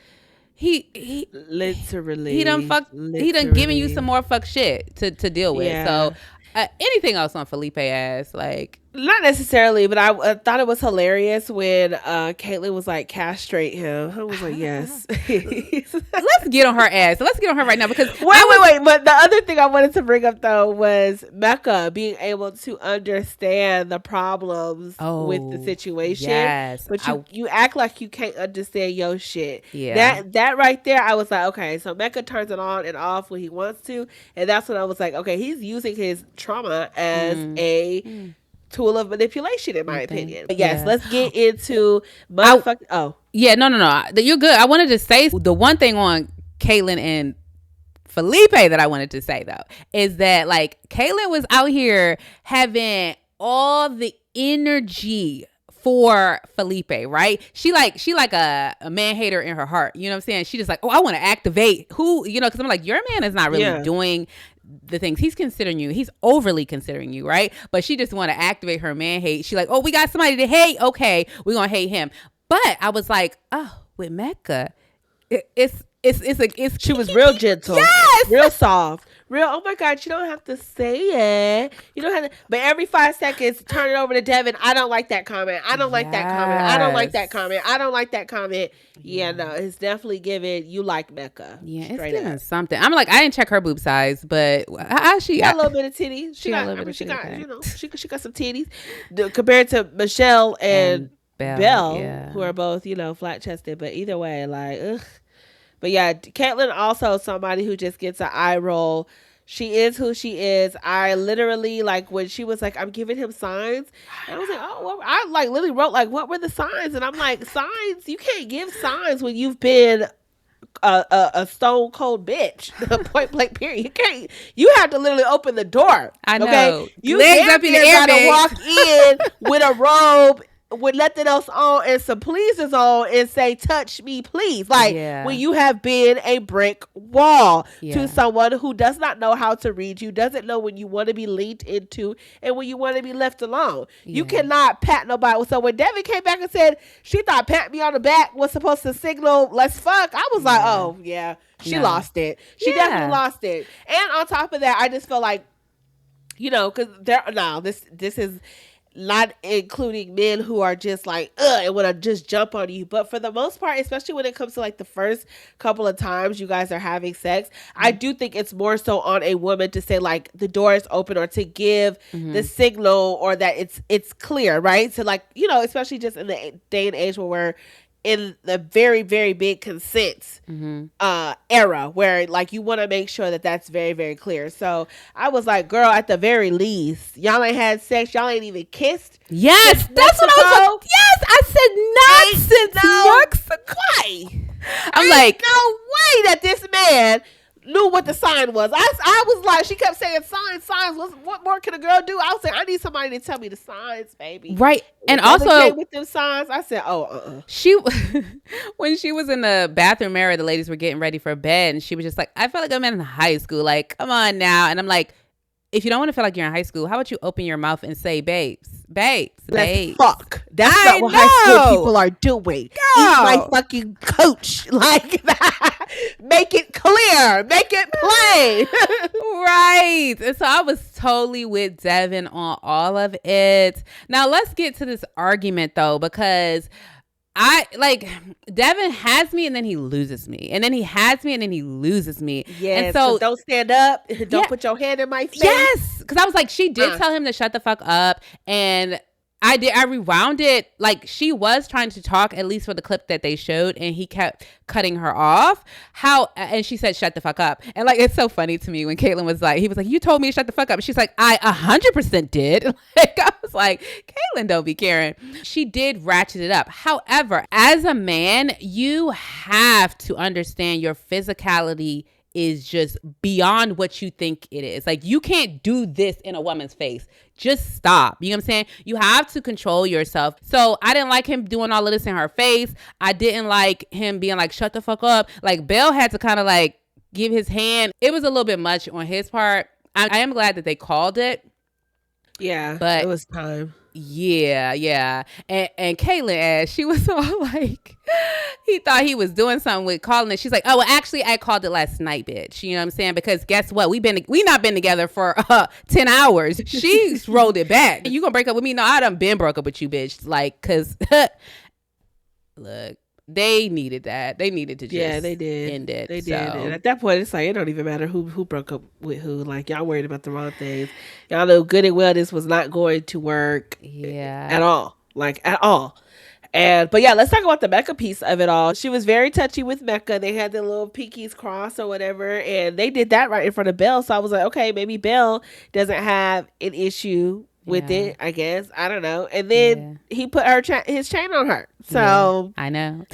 he literally he done giving you some more fuck shit to deal with. So anything else on Felipe ass? Like, not necessarily, but I thought it was hilarious when Caitlin was like, castrate him. I was like, yes. Let's get on her ass. Let's get on her right now, because wait. But the other thing I wanted to bring up though was Mecca being able to understand the problems with the situation. Yes, but you act like you can't understand your shit. Yeah, that right there, I was like, okay, so Mecca turns it on and off when he wants to, and that's when I was like, okay, he's using his trauma as a tool of manipulation, in my opinion. But yes, let's get into no. You're good. I wanted to say the one thing on Caitlin and Felipe that I wanted to say though is that, like, Caitlin was out here having all the energy for Felipe, right? She like a man hater in her heart. You know what I'm saying? She just like, oh, I want to activate who, you know, because I'm like, your man is not really doing the things he's considering you. He's overly considering you, right? But she just want to activate her man hate. She like, oh, we got somebody to hate. Okay, we're gonna hate him. But I was like, oh, with Mecca, she was real gentle, real soft, real. Oh my God, you don't have to say it. You don't have to. But every 5 seconds, turn it over to Devin. I don't like that comment. I don't like that comment. I don't like that comment. I don't like that comment. Yeah, no, it's definitely giving you like Mecca. Yeah, it's giving something. I'm like, I didn't check her boob size, but how she got a little bit of titties. She got some titties compared to Michelle and Belle, who are both, you know, flat chested. But either way, like, ugh. But yeah, Caitlin also somebody who just gets an eye roll. She is who she is. I literally, like, when she was like, I'm giving him signs, and I was like, oh, well, I like literally wrote like, what were the signs? And I'm like, signs? You can't give signs when you've been a stone cold bitch. Point blank period. You can't. You have to literally open the door. I know. Okay? You legs up in the air, gotta walk in with a robe, with nothing else on and some pleasers on, and say, touch me please, like when you have been a brick wall to someone who does not know how to read you, doesn't know when you want to be leaned into and when you want to be left alone. You cannot pat nobody. So when Devin came back and said she thought pat me on the back was supposed to signal let's fuck, I was like, oh yeah, she lost it. She definitely lost it. And on top of that, I just feel like, you know, because this is not including men who are just like, and want to just jump on you. But for the most part, especially when it comes to like the first couple of times you guys are having sex, I do think it's more so on a woman to say like the door is open, or to give the signal, or that it's clear, right? So like, you know, especially just in the day and age where we're in the very, very big consent era, where like you want to make sure that that's very, very clear. So I was like, girl, at the very least, y'all ain't had sex, y'all ain't even kissed. Yes, that's what I was. Yes, I said not since Mexico. Why? I'm like, no way that this man knew what the sign was. I was like, she kept saying signs. What more can a girl do? I was saying, I need somebody to tell me the signs, baby. Right. And also also with them signs, I said, she, when she was in the bathroom mirror, the ladies were getting ready for bed, and she was just like, I felt like I'm in high school. Like, come on now. And I'm like, if you don't want to feel like you're in high school, how about you open your mouth and say, babes. Fuck. That's not what high school people are doing. Eat my fucking coach. Like that. Make it clear. Make it plain. Right. And so I was totally with Devin on all of it. Now let's get to this argument though, because I like Devin has me and then he loses me, and then he has me and then he loses me. Yes. And so don't stand up. Don't put your hand in my face. Yes. Because I was like, she did tell him to shut the fuck up, and I did. I rewound it. Like, she was trying to talk, at least for the clip that they showed, and he kept cutting her off. And she said, "Shut the fuck up." And like, it's so funny to me when Caitlin was like, he was like, "You told me to shut the fuck up." And she's like, "I 100% did." Like, I was like, Caitlin don't be caring. She did ratchet it up. However, as a man, you have to understand your physicality is just beyond what you think it is. Like, you can't do this in a woman's face. Just stop. You know what I'm saying? You have to control yourself. So I didn't like him doing all of this in her face. I didn't like him being like, "Shut the fuck up." Like, Belle had to kind of like give his hand. It was a little bit much on his part. I am glad that they called it. Yeah, but it was time. Yeah. And Caitlin, she was all like, he thought he was doing something with calling it. She's like, "Oh, well, actually, I called it last night, bitch." You know what I'm saying? Because guess what? We not been together for 10 hours. She rolled it back. "You gonna break up with me?" "No, I done been broke up with you, bitch." Like, cause look, they needed that. They needed to just they did. End it. They did. And at that point, it's like, it don't even matter who broke up with who. Like, y'all worried about the wrong things. Y'all know good and well this was not going to work. Yeah. At all. Like, at all. But yeah, let's talk about the Mecca piece of it all. She was very touchy with Mecca. They had the little pinkies cross or whatever, and they did that right in front of Belle. So I was like, okay, maybe Belle doesn't have an issue with it, I guess. I don't know. And then he put his chain on her. So I know.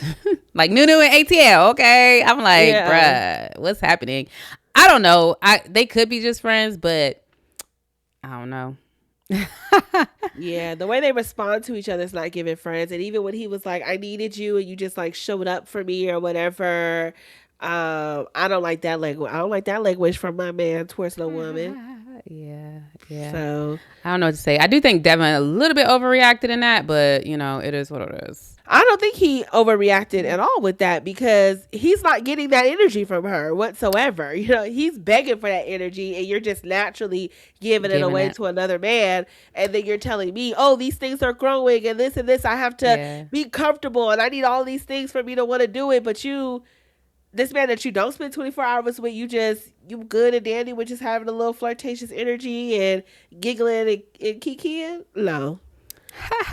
Like Nunu and ATL. Okay. I'm like, bruh, what's happening? I don't know. They could be just friends, but I don't know. Yeah, the way they respond to each other is not giving friends. And even when he was like, "I needed you," and you just like showed up for me or whatever, I don't like that language. I don't like that language from my man towards no woman. Yeah. So I don't know what to say. I do think Devin a little bit overreacted in that, but you know, it is what it is. I don't think he overreacted at all with that, because he's not getting that energy from her whatsoever. You know, he's begging for that energy, and you're just naturally giving it away to another man. And then you're telling me, "Oh, these things are growing and this. I have to be comfortable, and I need all these things for me to want to do it." But this man that you don't spend 24 hours with, you good and dandy with just having a little flirtatious energy and giggling and kikiing? No.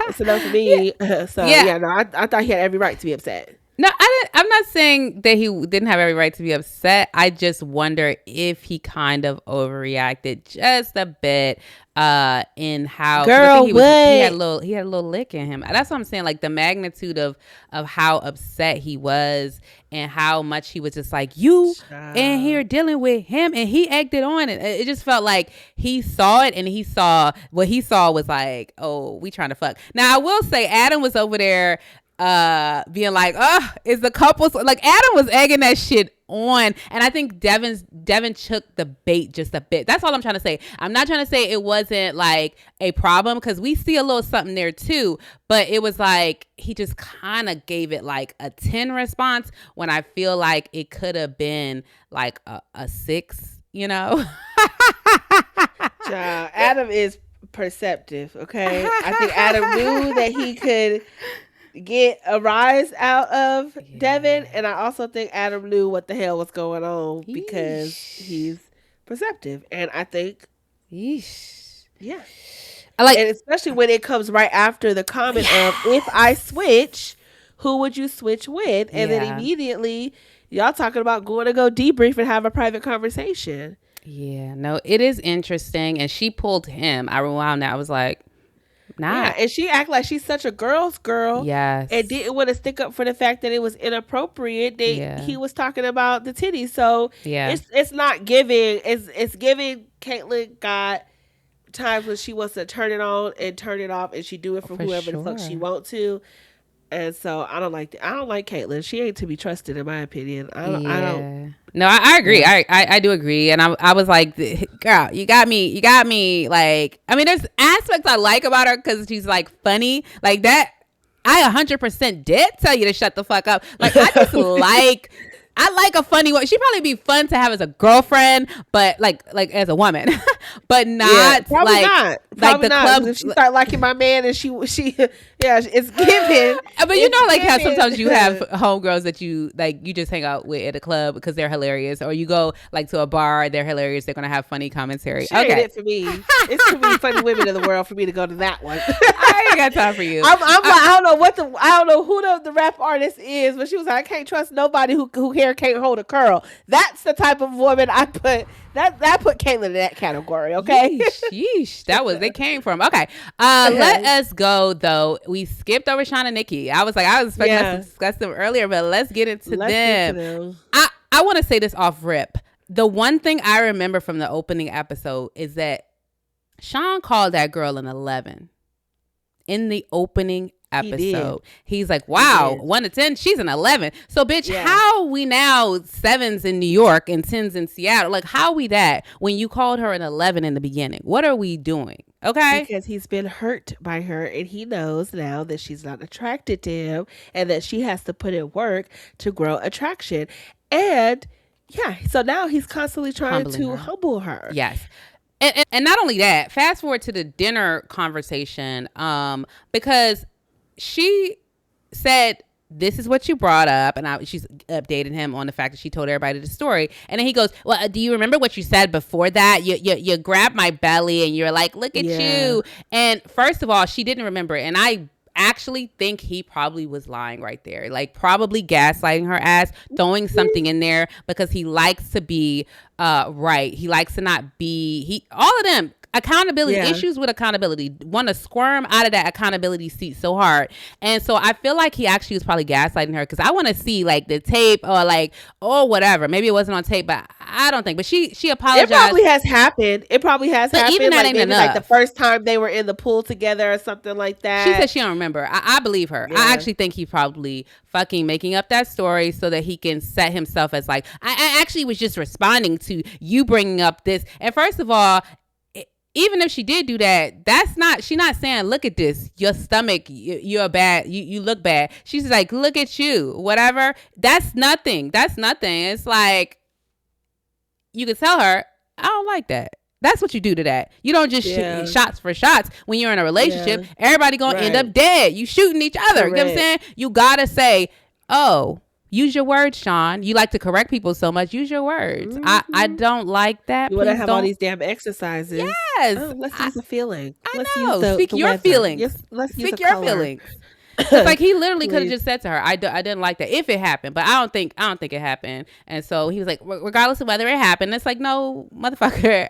It's enough for me. No, I thought he had every right to be upset. No, I'm not saying that he didn't have every right to be upset. I just wonder if he kind of overreacted just a bit in how Girl, he had a little lick in him. That's what I'm saying. Like, the magnitude of how upset he was and how much he was just like, "You in here dealing with him," and he acted on it. It just felt like he saw it, and what he saw was like, "Oh, we trying to fuck." Now, I will say Adam was over there being like, "Oh, is the couple," like Adam was egging that shit on, and I think Devin took the bait just a bit. That's all I'm trying to say. I'm not trying to say it wasn't like a problem, because we see a little something there too, but it was like he just kind of gave it like a 10 response when I feel like it could have been like a 6, you know. Adam is perceptive, okay? I think Adam knew that he could get a rise out of Devin, and I also think Adam knew what the hell was going on because he's perceptive, and I think and especially when it comes right after the comment of, "If I switch, who would you switch with?" And then immediately y'all talking about going to go debrief and have a private conversation. Yeah, no, it is interesting. And she pulled him. I rewound that. I was like, nah. Yeah, and she act like she's such a girl's girl. Yes. And didn't want to stick up for the fact that it was inappropriate that he was talking about the titties. So it's not giving. It's giving. Caitlin got times when she wants to turn it on and turn it off, and she do it for whoever the fuck she want to. And so I don't like Caitlin. She ain't to be trusted, in my opinion. I don't. No, I agree. I do agree. And I was like, "Girl, you got me. Like, I mean, there's aspects I like about her because she's like funny, like that. I 100% did tell you to shut the fuck up. Like, I just I like a funny one. She'd probably be fun to have as a girlfriend, but like as a woman. but Yeah, not probably like not. like Probably the not. Because club. if she start liking my man and she, yeah, it's given. But you It's know, like how sometimes you have given. homegirls that you like, you just hang out with at a club because they're hilarious, or you go like to a bar, they're hilarious, they're gonna have funny commentary. She ain't Okay, it for me. It's too many funny women in the world for me to go to that one. I ain't got time for you. I'm like, I don't know who the rap artist is, but she was like, I can't trust nobody who hair can't hold a curl. That's the type of woman I put that put Caitlin in that category. Okay. Yeesh. That was they came from. Okay. Let us go though. We skipped over Sean and Nikki. I was expecting us to discuss them earlier, but let's get into them. I want to say this off rip. The one thing I remember from the opening episode is that Sean called that girl an 11 in the opening episode. He's like, wow, 1 to 10, she's an 11. So bitch, how we now 7s in New York and 10s in Seattle? Like, how we that when you called her an 11 in the beginning? What are we doing? Okay. Because he's been hurt by her and he knows now that she's not attracted to him and that she has to put in work to grow attraction. And so now he's constantly trying to humble her. Yes. And not only that, fast forward to the dinner conversation, because she said, this is what you brought up. And she's updated him on the fact that she told everybody the story. And then he goes, well, do you remember what you said before that? You grabbed my belly and you're like, look at you. And first of all, she didn't remember it. And I actually think he probably was lying right there. Like probably gaslighting her ass, throwing something in there because he likes to be right. He likes to not be, all of them. Accountability, issues with accountability, want to squirm out of that accountability seat so hard. And so I feel like he actually was probably gaslighting her because I want to see like the tape or like, or whatever. Maybe it wasn't on tape, but I don't think. But she apologized. It probably has happened. But even that ain't maybe enough. Like the first time they were in the pool together or something like that. She said she don't remember. I believe her. I actually think he probably fucking making up that story so that he can set himself as like, I actually was just responding to you bringing up this. And first of all, even if she did do that, she's not saying, look at this, your stomach, you're bad, you look bad. She's like, look at you, whatever. That's nothing. It's like, you could tell her, I don't like that. That's what you do to that. You don't just shoot shots for shots when you're in a relationship. Everybody gonna end up dead. You shooting each other. Correct. You know what I'm saying? You gotta say, oh, use your words, Sean. You like to correct people so much. Use your words. Mm-hmm. I don't like that. You want to have all these damn exercises. Yes. Oh, let's use a feeling. Let's use Speak your feelings. Yes, let's Speak your feelings. It's like he literally could have just said to her, I didn't like that if it happened, but I don't think it happened. And so he was like, regardless of whether it happened, it's like, no, motherfucker.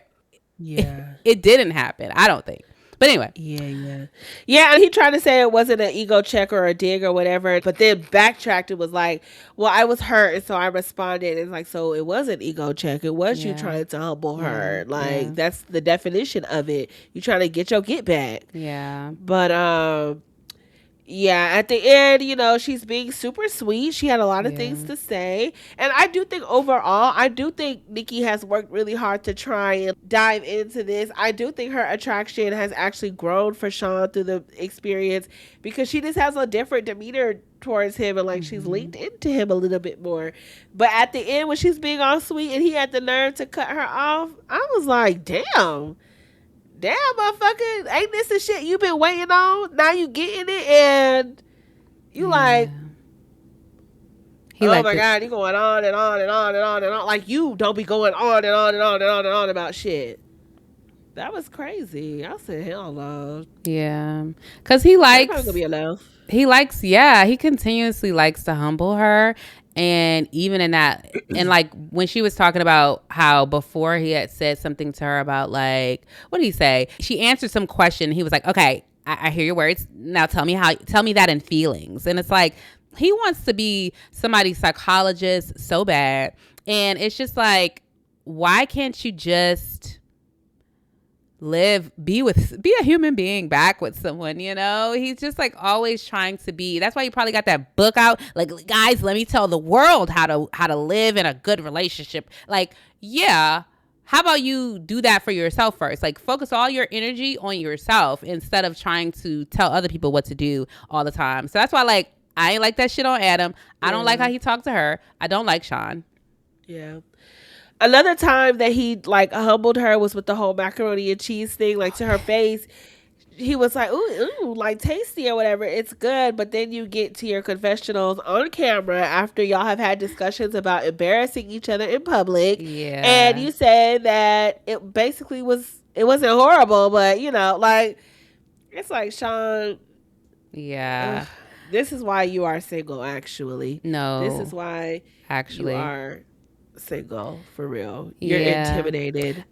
Yeah. It didn't happen. I don't think. But anyway. Yeah, and he tried to say it wasn't an ego check or a dig or whatever, but then backtracked. It was like, well, I was hurt, and so I responded. It's like, so it was an ego check. It was you trying to humble her. Like, that's the definition of it. You trying to get your get back. Yeah. But, at the end, she's being super sweet. She had a lot of things to say. And I do think overall, Nikki has worked really hard to try and dive into this. I do think her attraction has actually grown for Sean through the experience because she just has a different demeanor towards him and like she's linked into him a little bit more. But at the end, when she's being all sweet and he had the nerve to cut her off, I was like, damn, motherfucker, ain't this the shit you been waiting on? Now you getting it and you like, oh my God, you going on and on and on and on and on. Like you don't be going on and on and on and on and on about shit. That was crazy. I said, hell no. Yeah. Cause he likes, gonna be enough. He continuously likes to humble her. And even in that, and like when she was talking about how before he had said something to her about like, what did he say? She answered some question. He was like, okay, I hear your words. Now tell me that in feelings. And it's like, he wants to be somebody's psychologist so bad. And it's just like, why can't you just be a human being back with someone? He's just like always trying to be. That's why he probably got that book out, like, guys, let me tell the world how to live in a good relationship. Like, yeah, how about you do that for yourself first? Like, focus all your energy on yourself instead of trying to tell other people what to do all the time. So that's why, like, I ain't like that shit on Adam. I don't like how he talked to her. I don't like Sean. Yeah. Another time that he like humbled her was with the whole macaroni and cheese thing, like to her face. He was like, ooh, like tasty or whatever. It's good. But then you get to your confessionals on camera after y'all have had discussions about embarrassing each other in public. And Yeah. you said that it basically it wasn't horrible, but like, it's like, Sean, Yeah. this is why you are single, actually. No. This is why Actually. you are single, for real. You're Yeah. intimidated.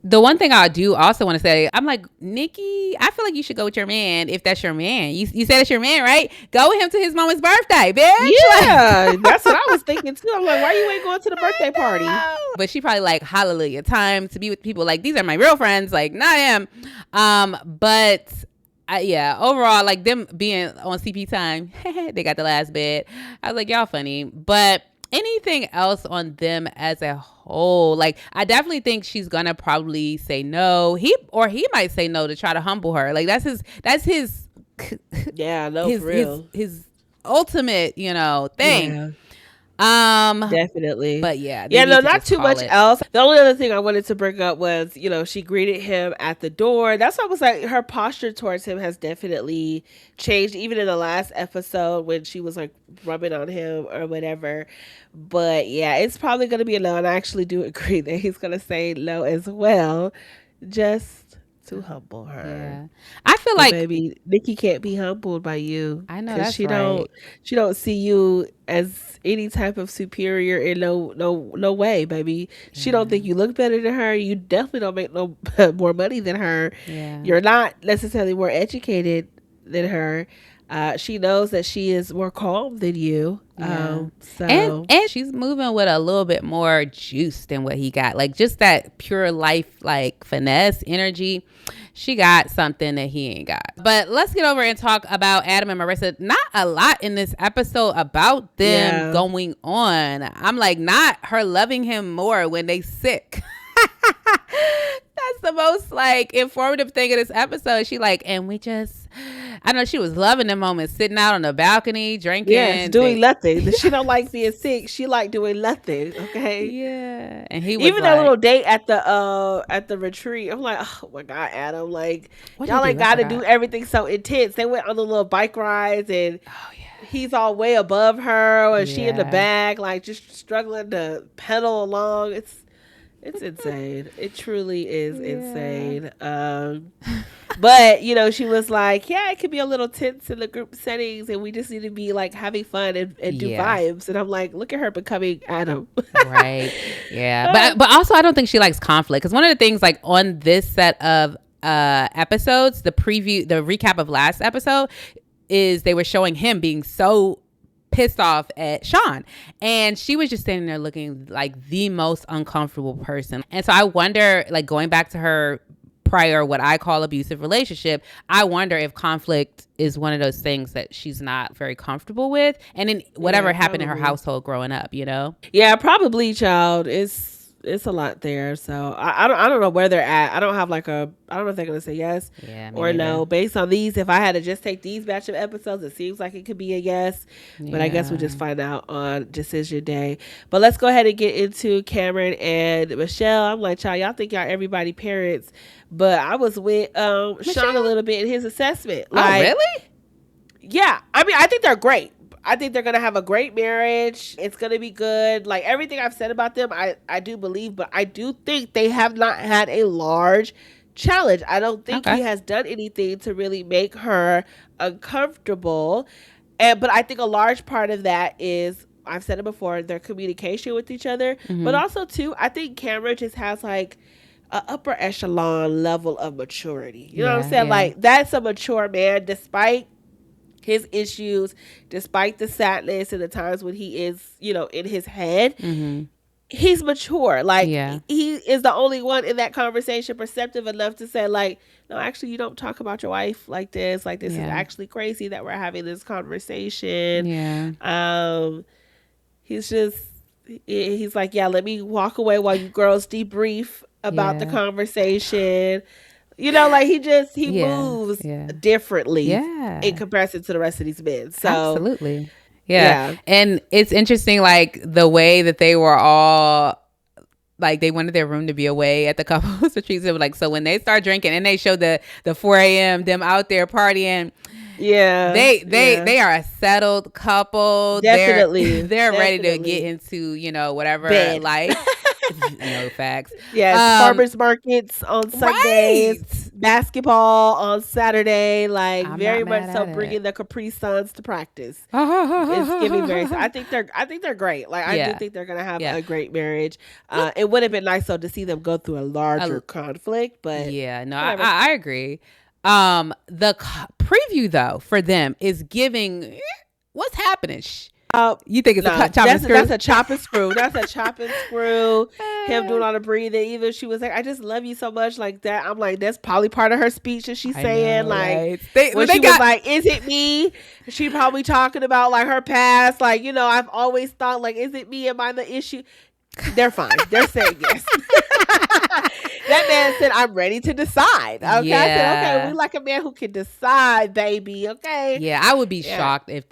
The one thing I do also want to say, I'm like, Nikki, I feel like you should go with your man if that's your man. You said it's your man, right? Go with him to his mama's birthday, bitch. Yeah, that's what I was thinking too. I'm like, why you ain't going to the birthday party? But she probably like, hallelujah, time to be with people like these are my real friends, like not him. But yeah, overall, like them being on CP time, they got the last bit. I was like, y'all funny, but anything else on them as a whole? Like, I definitely think she's gonna probably say no. He might say no to try to humble her. Like that's his yeah, no, for real. His ultimate, thing. Yeah. Definitely. Definitely. But yeah, no, not too much else. The only other thing I wanted to bring up was, she greeted him at the door. That's why I was like, her posture towards him has definitely changed, even in the last episode when she was like rubbing on him or whatever. But yeah, it's probably going to be a no. And I actually do agree that he's going to say no as well. Just to humble her. Yeah. I feel like baby, Nikki can't be humbled by you. I know that's she right. She don't see you as any type of superior in no way, baby. She don't think you look better than her. You definitely don't make no more money than her. Yeah. You're not necessarily more educated than her. She knows that she is more calm than you. Yeah. And she's moving with a little bit more juice than what he got. Like just that pure life, like finesse energy. She got something that he ain't got. But let's get over and talk about Adam and Marissa. Not a lot in this episode about them going on. I'm like, not her loving him more when they sick. That's the most like informative thing of this episode. She like, and we just, I know she was loving the moment, sitting out on the balcony, drinking. Yes, doing nothing. She don't like being sick. She like doing nothing. Okay. Yeah. And he was even that little date at the retreat. I'm like, oh my God, Adam, like y'all like got to do everything so intense. They went on the little bike rides and he's all way above her and she in the back, like just struggling to pedal along. It's insane. It truly is insane. But she was like, yeah, it could be a little tense in the group settings and we just need to be like having fun and do vibes. And I'm like, look at her becoming Adam. Right. Yeah. But also I don't think she likes conflict, because one of the things like on this set of episodes, the recap of last episode is they were showing him being so pissed off at Sean, and she was just standing there looking like the most uncomfortable person. And so I wonder, like going back to her prior what I call abusive relationship, I wonder if conflict is one of those things that she's not very comfortable with, and in whatever happened in her household growing up, Yeah, probably, child. It's a lot there. So I don't know where they're at. I don't know if they're gonna say yes or no based on these. If I had to just take these batch of episodes, it seems like it could be a yes, but I guess we'll just find out on Decision Day. But let's go ahead and get into Cameron and Michelle. I'm like, child, y'all think y'all everybody parents, but I was with Sean a little bit in his assessment. Like, oh really? Yeah, I mean, I think they're great. I think they're going to have a great marriage. It's going to be good. Like everything I've said about them, I do believe, but I do think they have not had a large challenge. I don't think he has done anything to really make her uncomfortable. But I think a large part of that is, I've said it before, their communication with each other. Mm-hmm. But also too, I think Cameron just has like an upper echelon level of maturity. You know what I'm saying? Like that's a mature man, despite his issues, despite the sadness and the times when he is, in his head, he's mature. Like he is the only one in that conversation perceptive enough to say like, no, actually you don't talk about your wife like this. Like this is actually crazy that we're having this conversation. Yeah. He's like, yeah, let me walk away while you girls debrief about the conversation. Like he moves differently in comparison to the rest of these men. So absolutely. Yeah. And it's interesting, like the way that they were all like they wanted their room to be away at the couples retreat. So like, so when they start drinking and they show the 4 a.m. them out there partying, Yeah. they are a settled couple. Definitely. They're ready to Definitely. get into, you know, whatever Bed. life. No facts. Yes, farmers markets on Sundays, Right. basketball on Saturday, like I'm very not much mad so at bringing it. the Capri Suns to practice. It's giving very. I think they're great. Like I do Yeah. think they're gonna have Yeah. a great marriage. It would have been nice though to see them go through a larger conflict, but Yeah, no, whatever. I agree. The preview though for them is giving what's happening. You think it's No, a chop and screw? that's a chop and screw. That's a chop and screw. Him doing all the breathing. Even she was like, "I just love you so much," like that. I'm like, that's probably part of her speech that she's saying. know, like right? when she was like, "Is it me?" She probably talking about like her past. Like, you know, I've always thought like, "Is it me? Am I the issue?" They're fine. They're saying yes. That man said, "I'm ready to decide." Okay, Yeah. I said, "Okay, we like a man who can decide, baby." Okay. Yeah, I would be shocked if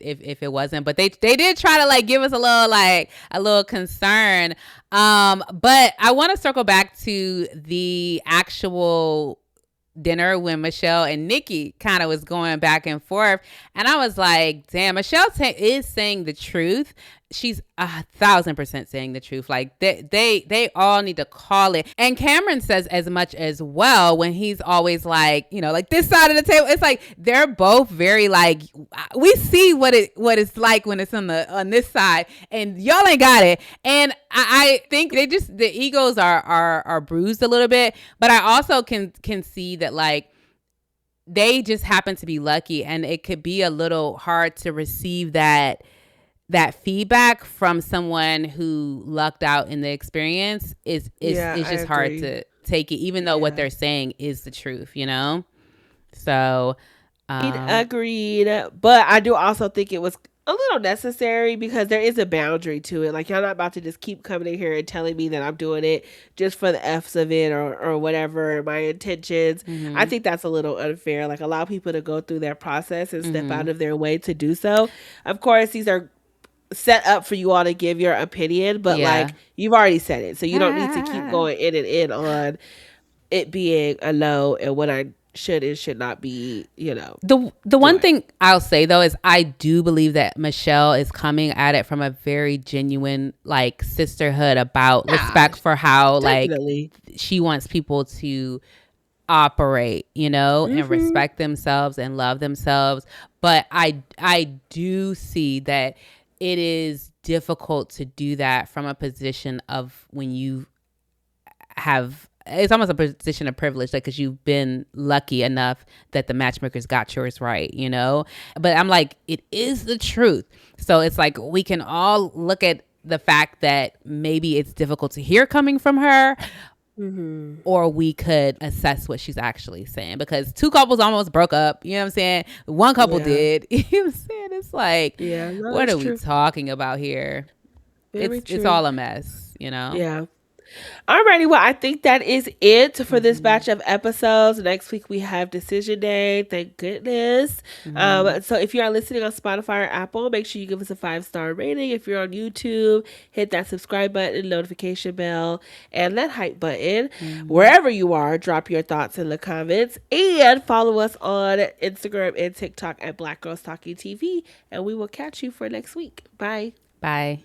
it wasn't, but they did try to like give us a little concern. But I want to circle back to the actual dinner when Michelle and Nikki kind of was going back and forth, and I was like, damn, Michelle is saying the truth. She's 1,000% saying the truth. Like they all need to call it. And Cameron says as much as well when he's always like, you know, like this side of the table. It's like they're both very like, we see what it's like when it's on this side, and y'all ain't got it. And I think the egos are bruised a little bit, but I also can see that like they just happen to be lucky, and it could be a little hard to receive that feedback from someone who lucked out in the experience. It's just hard to take it, even though what they're saying is the truth, you know? So agreed. But I do also think it was a little necessary because there is a boundary to it. Like, y'all not about to just keep coming in here and telling me that I'm doing it just for the F's of it or whatever my intentions. Mm-hmm. I think that's a little unfair. Like, allow people to go through that process and step out of their way to do so. Of course, these are set up for you all to give your opinion, but like you've already said it, so you don't need to keep going in and in on it being a no and what I should and should not be, you know. The one thing I'll say though is I do believe that Michelle is coming at it from a very genuine like sisterhood about respect for how definitely. Like she wants people to operate, you know, and respect themselves and love themselves. But I do see that it is difficult to do that from a position of when you have, it's almost a position of privilege, like, because you've been lucky enough that the matchmakers got yours right, you know? But I'm like, it is the truth. So it's like we can all look at the fact that maybe it's difficult to hear coming from her. Mm-hmm. Or we could assess what she's actually saying, because two couples almost broke up. You know what I'm saying? One couple did. You know what I'm saying? It's like, what are we talking about here? It's all a mess, you know? Yeah. Alrighty, well, I think that is it for this batch of episodes. Next week we have Decision Day. Thank goodness. So if you are listening on Spotify or Apple, make sure you give us a 5-star rating. If you're on YouTube, hit that subscribe button, notification bell, and that hype button. Wherever you are, drop your thoughts in the comments, and follow us on Instagram and TikTok at Black Girls Talking TV. And we will catch you for next week. Bye. Bye.